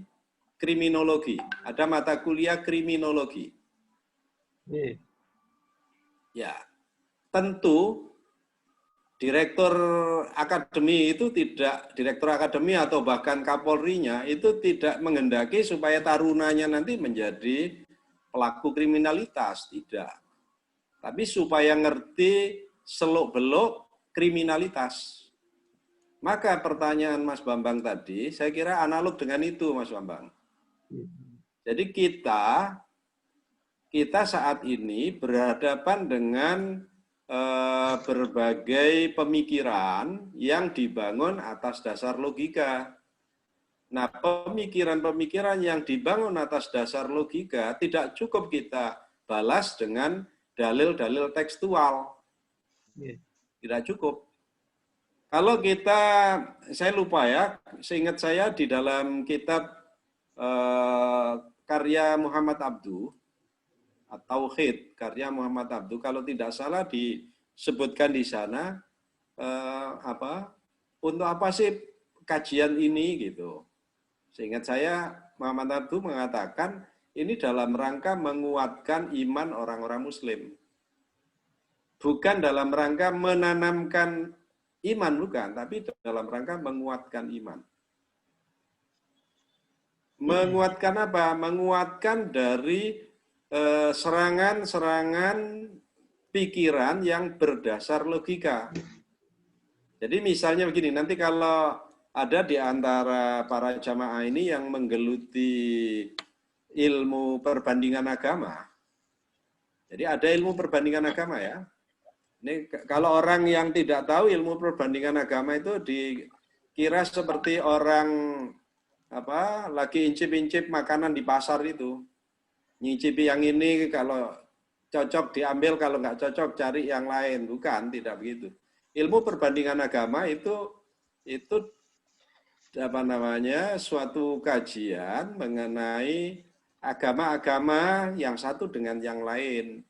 Kriminologi. Ada mata kuliah kriminologi. Ya, tentu direktur akademi itu tidak, direktur akademi atau bahkan Kapolrinya itu tidak menghendaki supaya tarunanya nanti menjadi pelaku kriminalitas, tidak. Tapi supaya ngerti seluk-beluk kriminalitas. Maka pertanyaan Mas Bambang tadi, saya kira analog dengan itu, Mas Bambang. Jadi kita saat ini berhadapan dengan berbagai pemikiran yang dibangun atas dasar logika. Nah, pemikiran-pemikiran yang dibangun atas dasar logika tidak cukup kita balas dengan dalil-dalil tekstual. Tidak cukup. Kalau kita, saya lupa ya, seingat saya di dalam kitab karya Muhammad Abduh, Tauhid, karya Muhammad Abduh, kalau tidak salah disebutkan di sana, untuk apa sih kajian ini gitu. Seingat saya Muhammad Abduh mengatakan ini dalam rangka menguatkan iman orang-orang Muslim. Bukan dalam rangka menanamkan iman, bukan, tapi dalam rangka menguatkan iman. Menguatkan apa? Menguatkan dari serangan-serangan pikiran yang berdasar logika. Jadi misalnya begini, nanti kalau ada di antara para jamaah ini yang menggeluti ilmu perbandingan agama, jadi ada ilmu perbandingan agama ya. Ini kalau orang yang tidak tahu ilmu perbandingan agama itu dikira seperti orang lagi incip-incip makanan di pasar itu. Nyicipi yang ini, kalau cocok diambil, kalau nggak cocok cari yang lain. Bukan, tidak begitu. Ilmu perbandingan agama itu suatu kajian mengenai agama-agama yang satu dengan yang lain.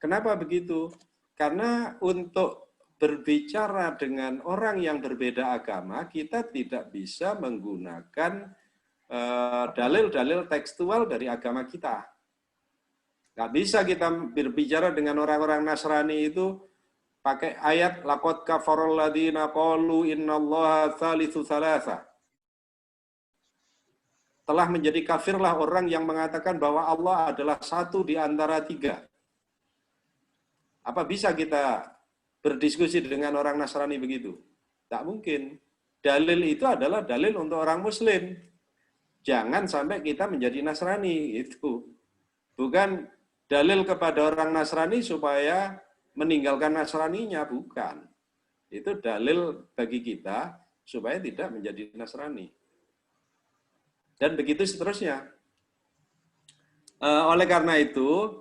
Kenapa begitu? Karena untuk berbicara dengan orang yang berbeda agama, kita tidak bisa menggunakan dalil-dalil tekstual dari agama kita. Nggak bisa kita berbicara dengan orang-orang Nasrani itu pakai ayat laqad kafarul ladzina qalu innallaha tsalitsu tsalatsa. Telah menjadi kafirlah orang yang mengatakan bahwa Allah adalah satu di antara tiga. Apa bisa kita berdiskusi dengan orang Nasrani begitu? Tak mungkin. Dalil itu adalah dalil untuk orang Muslim. Jangan sampai kita menjadi Nasrani, itu. Bukan dalil kepada orang Nasrani supaya meninggalkan Nasraninya, bukan. Itu dalil bagi kita supaya tidak menjadi Nasrani. Dan begitu seterusnya. Oleh karena itu,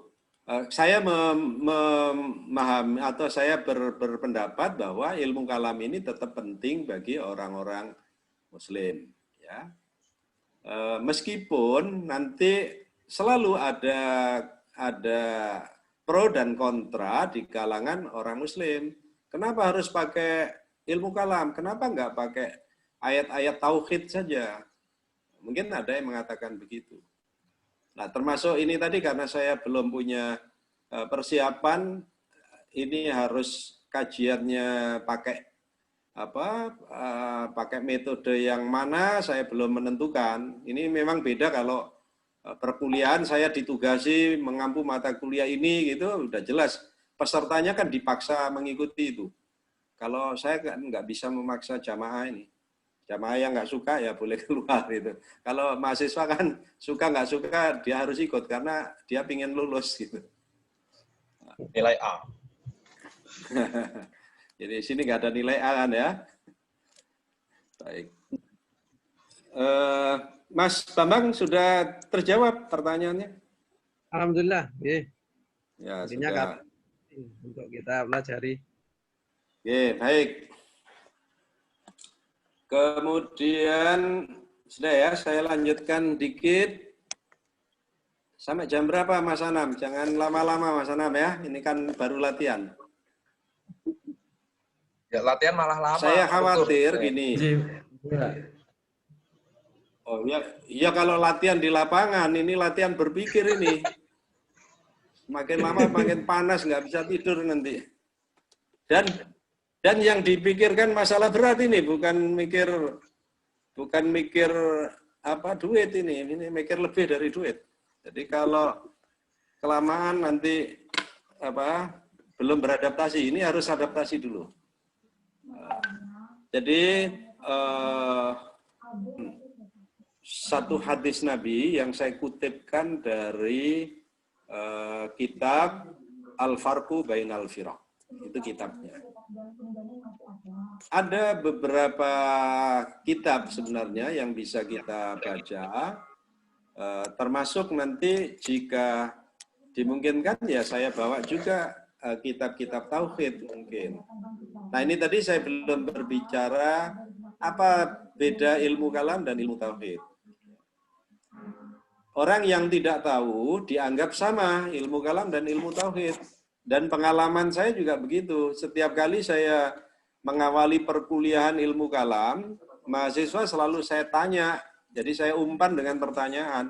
saya memahami atau saya berpendapat bahwa ilmu kalam ini tetap penting bagi orang-orang Muslim. Ya. Meskipun nanti selalu ada pro dan kontra di kalangan orang Muslim. Kenapa harus pakai ilmu kalam? Kenapa nggak pakai ayat-ayat tauhid saja? Mungkin ada yang mengatakan begitu. Nah, termasuk ini tadi karena saya belum punya persiapan, ini harus kajiannya pakai pakai metode yang mana saya belum menentukan. Ini memang beda kalau perkuliahan saya ditugasi mengampu mata kuliah ini gitu, udah jelas pesertanya kan dipaksa mengikuti itu. Kalau saya kan nggak bisa memaksa jamaah ini. Jamaah yang nggak suka ya boleh keluar gitu. Kalau mahasiswa kan suka nggak suka dia harus ikut karena dia pingin lulus gitu. Nilai A. Jadi sini nggak ada nilai A kan ya. Baik. Mas Bambang sudah terjawab pertanyaannya? Alhamdulillah. Ya, sudah. Untuk kita pelajari. Oke, baik. Kemudian, sudah ya, saya lanjutkan dikit. Sampai jam berapa Mas Anam? Jangan lama-lama Mas Anam ya, ini kan baru latihan. Ya latihan malah lama. Saya khawatir gini. Ya. Oh ya kalau latihan di lapangan, ini latihan berpikir ini. Makin lama makin panas, nggak bisa tidur nanti. Dan yang dipikirkan masalah berat ini, bukan mikir apa duit ini mikir lebih dari duit. Jadi kalau kelamaan nanti apa belum beradaptasi, ini harus adaptasi dulu. Jadi satu hadis Nabi yang saya kutipkan dari kitab Al-Farqu Bainal Firaq. Itu kitabnya. Ada beberapa kitab sebenarnya yang bisa kita baca, termasuk nanti jika dimungkinkan ya saya bawa juga kitab-kitab tauhid mungkin. Nah ini tadi saya belum berbicara apa beda ilmu kalam dan ilmu tauhid. Orang yang tidak tahu dianggap sama ilmu kalam dan ilmu tauhid. Dan pengalaman saya juga begitu. Setiap kali saya mengawali perkuliahan ilmu kalam, mahasiswa selalu saya tanya. Jadi saya umpan dengan pertanyaan,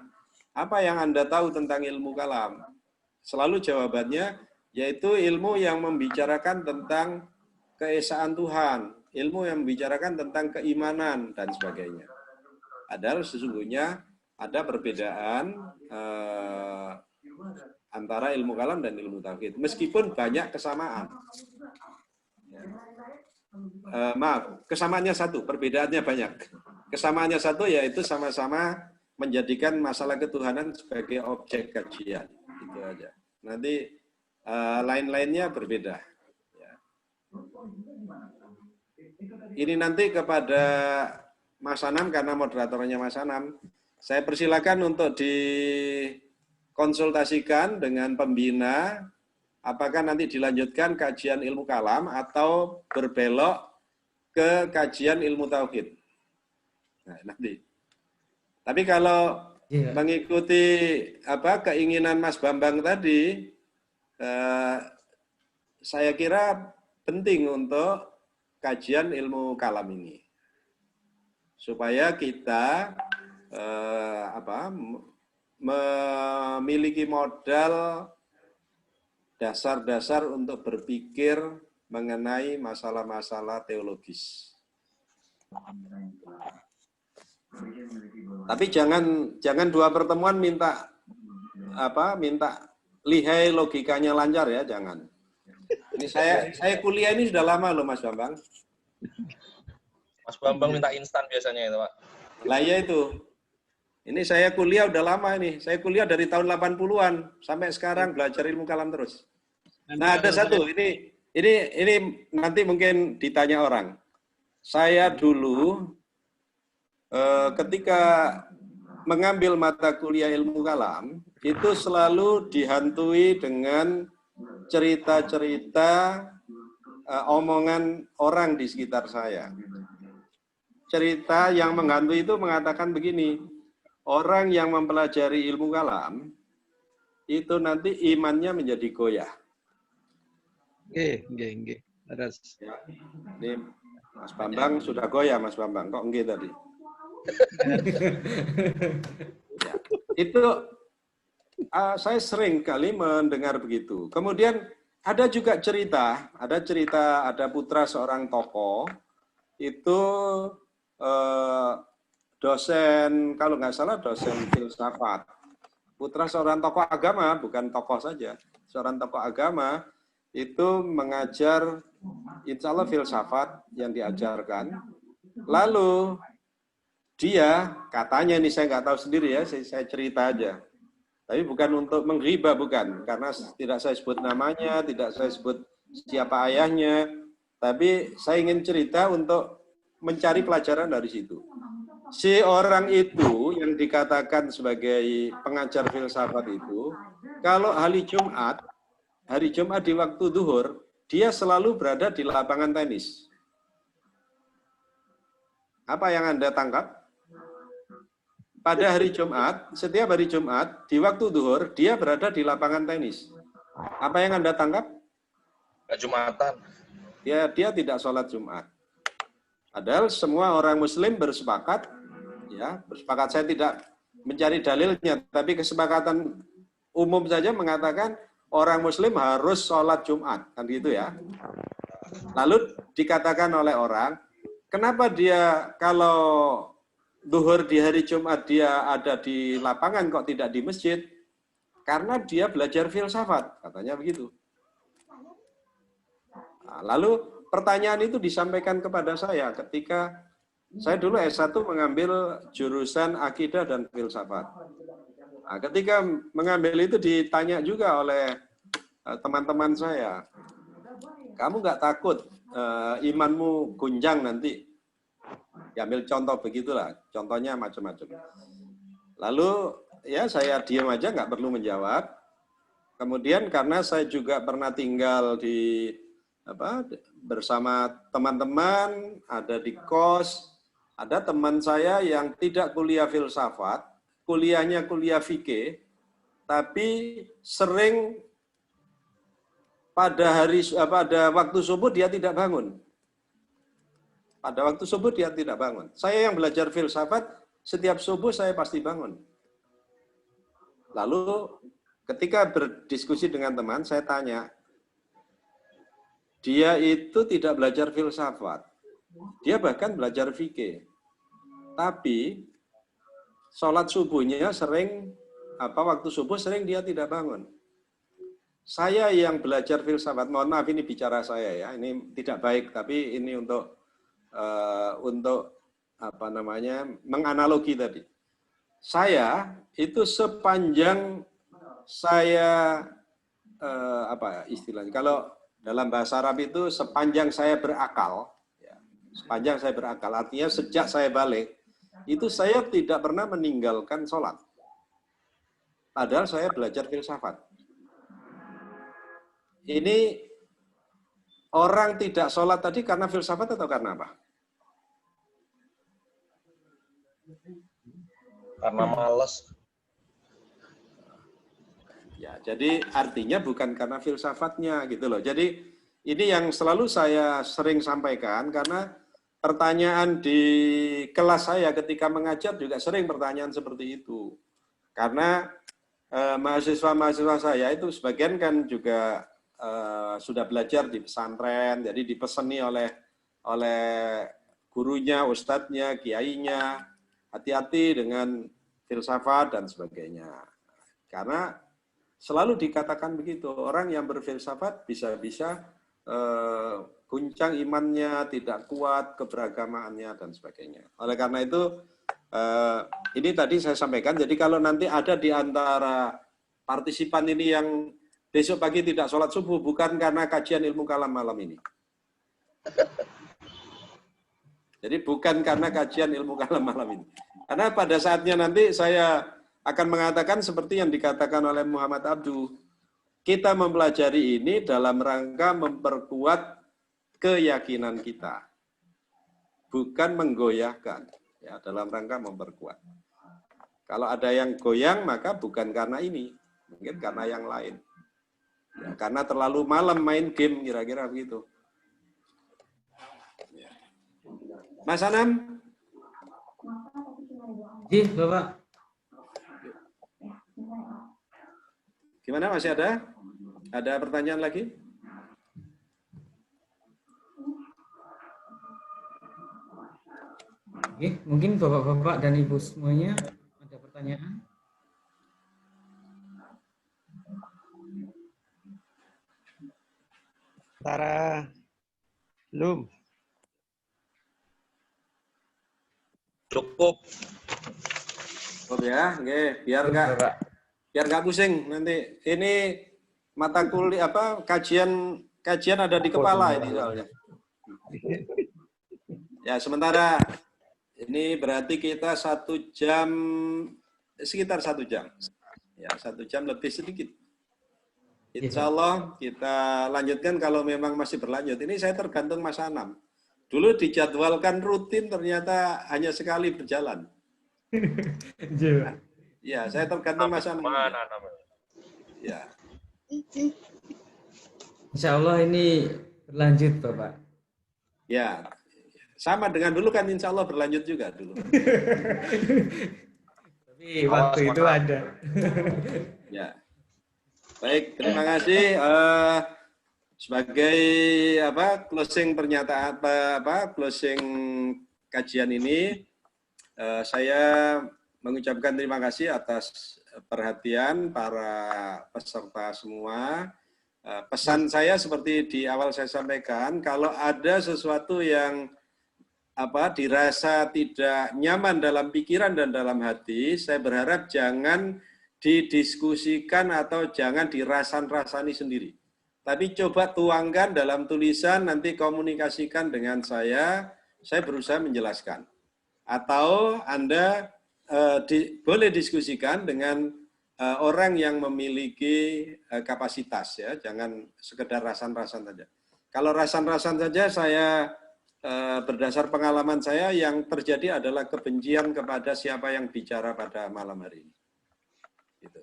apa yang Anda tahu tentang ilmu kalam? Selalu jawabannya, yaitu ilmu yang membicarakan tentang keesaan Tuhan, ilmu yang membicarakan tentang keimanan, dan sebagainya. Padahal sesungguhnya ada perbedaan antara ilmu kalam dan ilmu tauhid, meskipun banyak kesamaan. Maaf, kesamaannya satu, perbedaannya banyak. Kesamaannya satu yaitu sama-sama menjadikan masalah ketuhanan sebagai objek kajian. Itu aja. Nanti lain-lainnya berbeda. Ini nanti kepada Mas Anam, karena moderatornya Mas Anam, saya persilakan untuk dikonsultasikan dengan pembina, apakah nanti dilanjutkan kajian ilmu kalam atau berbelok ke kajian ilmu tauhid. Nah, nanti. Tapi kalau mengikuti apa keinginan Mas Bambang tadi, saya kira penting untuk kajian ilmu kalam ini, supaya kita memiliki modal dasar-dasar untuk berpikir mengenai masalah-masalah teologis. Tapi jangan dua pertemuan minta lihai logikanya lancar ya, jangan. Ini saya kuliah ini sudah lama loh Mas Bambang. Mas Bambang minta instan biasanya itu, Pak. Lah ya itu. Ini saya kuliah udah lama ini. Saya kuliah dari tahun 80-an sampai sekarang belajar ilmu kalam terus. Nah, ada satu. Ini nanti mungkin ditanya orang. Saya dulu ketika mengambil mata kuliah ilmu kalam itu selalu dihantui dengan cerita-cerita omongan orang di sekitar saya. Cerita yang menghantui itu mengatakan begini, orang yang mempelajari ilmu kalam itu nanti imannya menjadi goyah. Nggih. Ya, ini Mas Bambang sudah goyah, Mas Bambang. Kok nggih tadi? Ya, itu saya sering kali mendengar begitu. Kemudian ada juga cerita, ada putra seorang tokoh itu dosen, kalau nggak salah dosen filsafat. Putra seorang tokoh agama, bukan tokoh saja, seorang tokoh agama itu mengajar, insya Allah filsafat yang diajarkan. Lalu dia katanya, ini saya nggak tahu sendiri ya, saya cerita aja. Tapi bukan untuk menghibah, bukan, karena tidak saya sebut namanya, tidak saya sebut siapa ayahnya. Tapi saya ingin cerita untuk mencari pelajaran dari situ. Si orang itu yang dikatakan sebagai pengajar filsafat itu, kalau hari Jumat di waktu zuhur, dia selalu berada di lapangan tenis. Apa yang Anda tangkap? Pada hari Jumat, setiap hari Jumat, di waktu zuhur, dia berada di lapangan tenis. Apa yang Anda tangkap? Jumatan. dia tidak sholat Jumat. Padahal semua orang Muslim bersepakat, ya bersepakat. Saya tidak mencari dalilnya, tapi kesepakatan umum saja mengatakan orang Muslim harus sholat Jumat, kan gitu ya. Lalu dikatakan oleh orang, kenapa dia kalau duhur di hari Jumat dia ada di lapangan kok tidak di masjid? Karena dia belajar filsafat, katanya begitu. Nah, lalu pertanyaan itu disampaikan kepada saya ketika saya dulu S1 mengambil jurusan akidah dan filsafat. Nah, ketika mengambil itu ditanya juga oleh teman-teman saya, kamu nggak takut imanmu gunjang nanti? Ambil contoh begitulah, contohnya macam-macam. Lalu ya saya diam aja, nggak perlu menjawab. Kemudian karena saya juga pernah tinggal di bersama teman-teman, ada di kos, ada teman saya yang tidak kuliah filsafat, kuliahnya kuliah fikih, tapi sering pada waktu subuh dia tidak bangun. Pada waktu subuh dia tidak bangun. Saya yang belajar filsafat, setiap subuh saya pasti bangun. Lalu ketika berdiskusi dengan teman, saya tanya, dia itu tidak belajar filsafat. Dia bahkan belajar fikih. Tapi sholat subuhnya sering, waktu subuh sering dia tidak bangun. Saya yang belajar filsafat, mohon maaf ini bicara saya ya, ini tidak baik, tapi ini untuk menganalogi tadi. Saya itu sepanjang saya istilahnya, kalau dalam bahasa Arab itu sepanjang saya berakal, ya, sepanjang saya berakal, artinya sejak saya balik, itu saya tidak pernah meninggalkan sholat. Padahal saya belajar filsafat. Ini orang tidak sholat tadi karena filsafat atau karena apa? Karena malas. Ya, jadi artinya bukan karena filsafatnya gitu loh. Jadi ini yang selalu saya sering sampaikan karena pertanyaan di kelas saya ketika mengajar juga sering pertanyaan seperti itu. Karena mahasiswa-mahasiswa saya itu sebagian kan juga sudah belajar di pesantren, jadi dipeseni oleh gurunya, ustadznya, kiainya, hati-hati dengan filsafat dan sebagainya. Karena selalu dikatakan begitu, orang yang berfilsafat bisa-bisa guncang imannya, tidak kuat keberagamaannya dan sebagainya. Oleh karena itu, ini tadi saya sampaikan, jadi kalau nanti ada di antara partisipan ini yang besok pagi tidak sholat subuh, bukan karena kajian ilmu kalam malam ini. Jadi bukan karena kajian ilmu kalam malam ini. Karena pada saatnya nanti saya akan mengatakan seperti yang dikatakan oleh Muhammad Abdu. Kita mempelajari ini dalam rangka memperkuat keyakinan kita. Bukan menggoyahkan. Ya, dalam rangka memperkuat. Kalau ada yang goyang, maka bukan karena ini. Mungkin karena yang lain. Ya, karena terlalu malam main game, kira-kira begitu. Mas Anam? Iya, Bapak. Gimana, masih ada? Ada pertanyaan lagi? Oke, mungkin Bapak-Bapak dan Ibu semuanya ada pertanyaan? Tara, belum. Cukup. Cukup ya, oke. Biar nggak pusing nanti. Ini mata kuliah kajian ada di kepala ini soalnya. Ya, sementara ini berarti kita 1 jam, sekitar 1 jam. Ya, 1 jam lebih sedikit. Insya Allah kita lanjutkan kalau memang masih berlanjut. Ini saya tergantung Mas Anam. Dulu dijadwalkan rutin, ternyata hanya sekali berjalan. Ya, saya tergantung Mas Anam. Ya. Insya Allah ini berlanjut Bapak. Ya, sama dengan dulu kan insya Allah berlanjut juga dulu. Tapi waktu itu ada. Ya. Baik, terima kasih. Sebagai closing pernyataan closing kajian ini, saya mengucapkan terima kasih atas perhatian para peserta semua. Pesan saya seperti di awal saya sampaikan, kalau ada sesuatu yang dirasa tidak nyaman dalam pikiran dan dalam hati, saya berharap jangan didiskusikan atau jangan dirasan-rasani sendiri. Tapi coba tuangkan dalam tulisan, nanti komunikasikan dengan saya berusaha menjelaskan. Atau Anda boleh diskusikan dengan orang yang memiliki kapasitas, ya, jangan sekedar rasan-rasan saja. Kalau rasan-rasan saja, saya berdasar pengalaman saya yang terjadi adalah kebencian kepada siapa yang bicara pada malam hari ini. Gitu.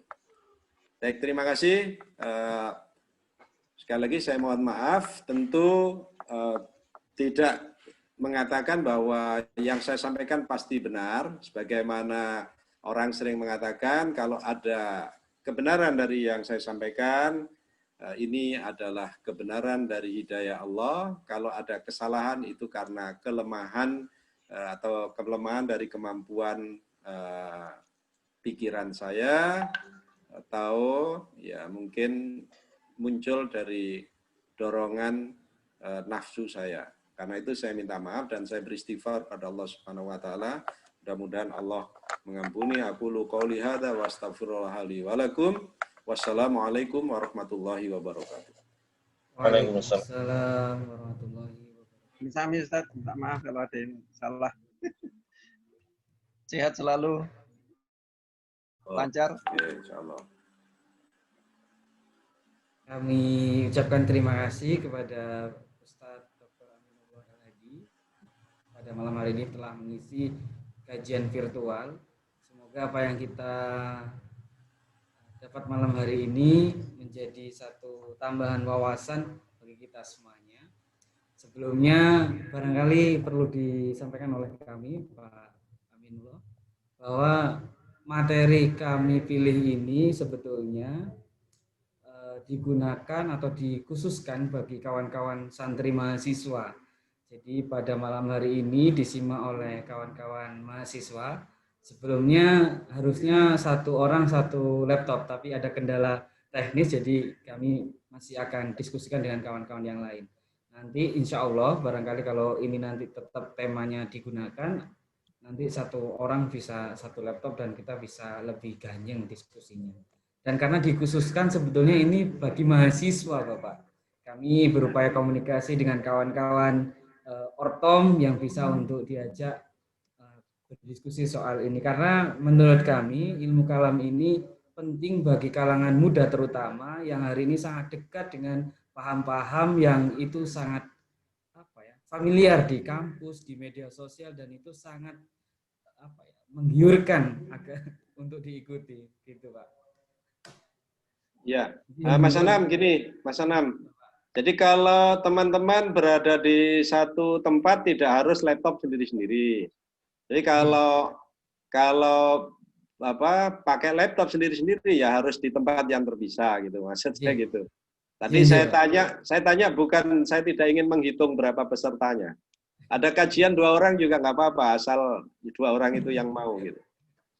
Baik, terima kasih. Sekali lagi saya mohon maaf, tentu tidak mengatakan bahwa yang saya sampaikan pasti benar, sebagaimana orang sering mengatakan kalau ada kebenaran dari yang saya sampaikan, ini adalah kebenaran dari hidayah Allah. Kalau ada kesalahan itu karena kelemahan atau kelemahan dari kemampuan pikiran saya, atau ya mungkin muncul dari dorongan nafsu saya. Karena itu saya minta maaf dan saya beristighfar pada Allah Subhanahu wa taala. Mudah-mudahan Allah mengampuni. Aqulu qouli hadza wa astaghfirullah li wa lakum. Wassalamualaikum warahmatullahi wabarakatuh. Waalaikumsalam warahmatullahi wabarakatuh. Sami Ustaz, minta maaf kalau ada yang salah. Sehat selalu. Lancar. Oke, insyaallah. Kami ucapkan terima kasih kepada Ustadz Dr. Aminullah Al-Hadi pada malam hari ini telah mengisi kajian virtual. Semoga apa yang kita dapat malam hari ini menjadi satu tambahan wawasan bagi kita semuanya. Sebelumnya barangkali perlu disampaikan oleh kami Pak Aminullah bahwa materi kami pilih ini sebetulnya digunakan atau dikhususkan bagi kawan-kawan santri mahasiswa. Jadi pada malam hari ini disimak oleh kawan-kawan mahasiswa. Sebelumnya harusnya satu orang satu laptop, tapi ada kendala teknis, jadi kami masih akan diskusikan dengan kawan-kawan yang lain. Nanti insya Allah barangkali kalau ini nanti tetap temanya digunakan, nanti satu orang bisa satu laptop dan kita bisa lebih ganjeng diskusinya. Dan karena dikhususkan sebetulnya ini bagi mahasiswa Bapak. Kami berupaya komunikasi dengan kawan-kawan ortom yang bisa untuk diajak berdiskusi soal ini. Karena menurut kami ilmu kalam ini penting bagi kalangan muda terutama yang hari ini sangat dekat dengan paham-paham yang itu sangat familiar di kampus, di media sosial, dan itu sangat menggiurkan untuk diikuti gitu Pak. Ya, Mas Anam gini, Mas Anam. Jadi kalau teman-teman berada di satu tempat tidak harus laptop sendiri-sendiri. Jadi kalau pakai laptop sendiri-sendiri ya harus di tempat yang terpisah gitu, maksudnya gitu. Tadi saya tanya bukan saya tidak ingin menghitung berapa pesertanya. Ada kajian 2 orang juga nggak apa-apa, asal 2 orang itu yang mau gitu.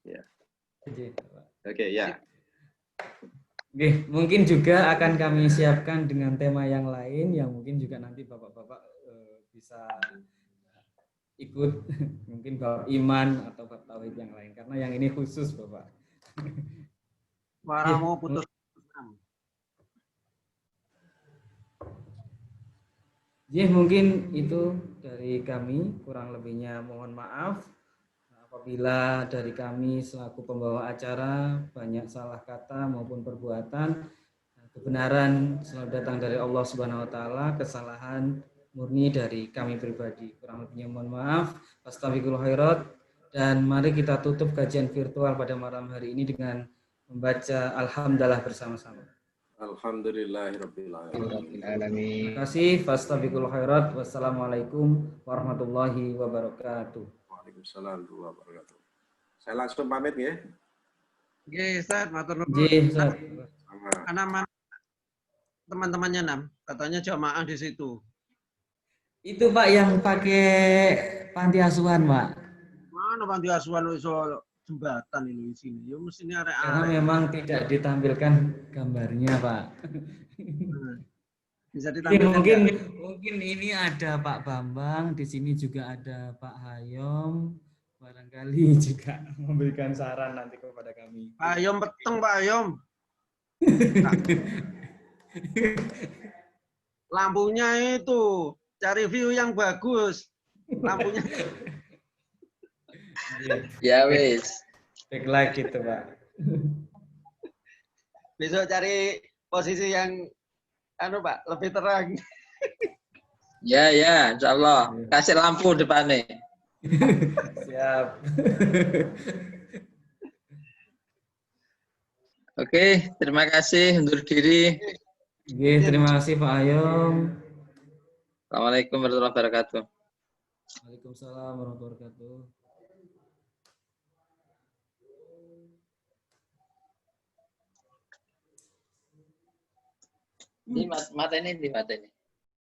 Ya. Oke, ya. Oke, mungkin juga akan kami siapkan dengan tema yang lain yang mungkin juga nanti Bapak-bapak bisa ikut, mungkin bab iman atau bab tauhid yang lain, karena yang ini khusus Bapak. Suara mau putus. Ya, mungkin itu dari kami, kurang lebihnya mohon maaf. Apabila dari kami selaku pembawa acara banyak salah kata maupun perbuatan, kebenaran selalu datang dari Allah Subhanahu wa taala, kesalahan murni dari kami pribadi. Kurang lebihnya mohon maaf. Astagfirullah khairat, dan mari kita tutup kajian virtual pada malam hari ini dengan membaca alhamdulillah bersama-sama. Alhamdulillahirabbil alamin. Terima kasih. Fastabiqul khairat. Wassalamualaikum warahmatullahi wabarakatuh. Waalaikumsalam warahmatullahi wabarakatuh. Saya langsung pamit ya. Oke, Ustaz, matur nuwun. Nggih, Ustaz. Karena teman-temannya katanya jamaah di situ. Itu Pak yang pakai panti asuhan, Pak. Mana panti asuhan iso jembatan ini di sini? Ya mestinya Karena arek-arek. memang tidak ditampilkan gambarnya, Pak. Bisa Ini ditampilkan. mungkin ini ada Pak Bambang, di sini juga ada Pak Hayom. Barangkali juga memberikan saran nanti kepada kami. Pak Ayom peteng, Pak Ayom. Lampunya itu cari view yang bagus. Lampunya. Ya wis. Backlight gitu, Pak. Besok cari posisi yang Pak, lebih terang. Ya, insyaallah. Kasih lampu depannya. Siap. Oke, terima kasih undur diri. Oke, terima kasih Pak Ayom. Assalamualaikum warahmatullahi wabarakatuh. Waalaikumsalam warahmatullahi wabarakatuh. Ini mata ini di mata ini.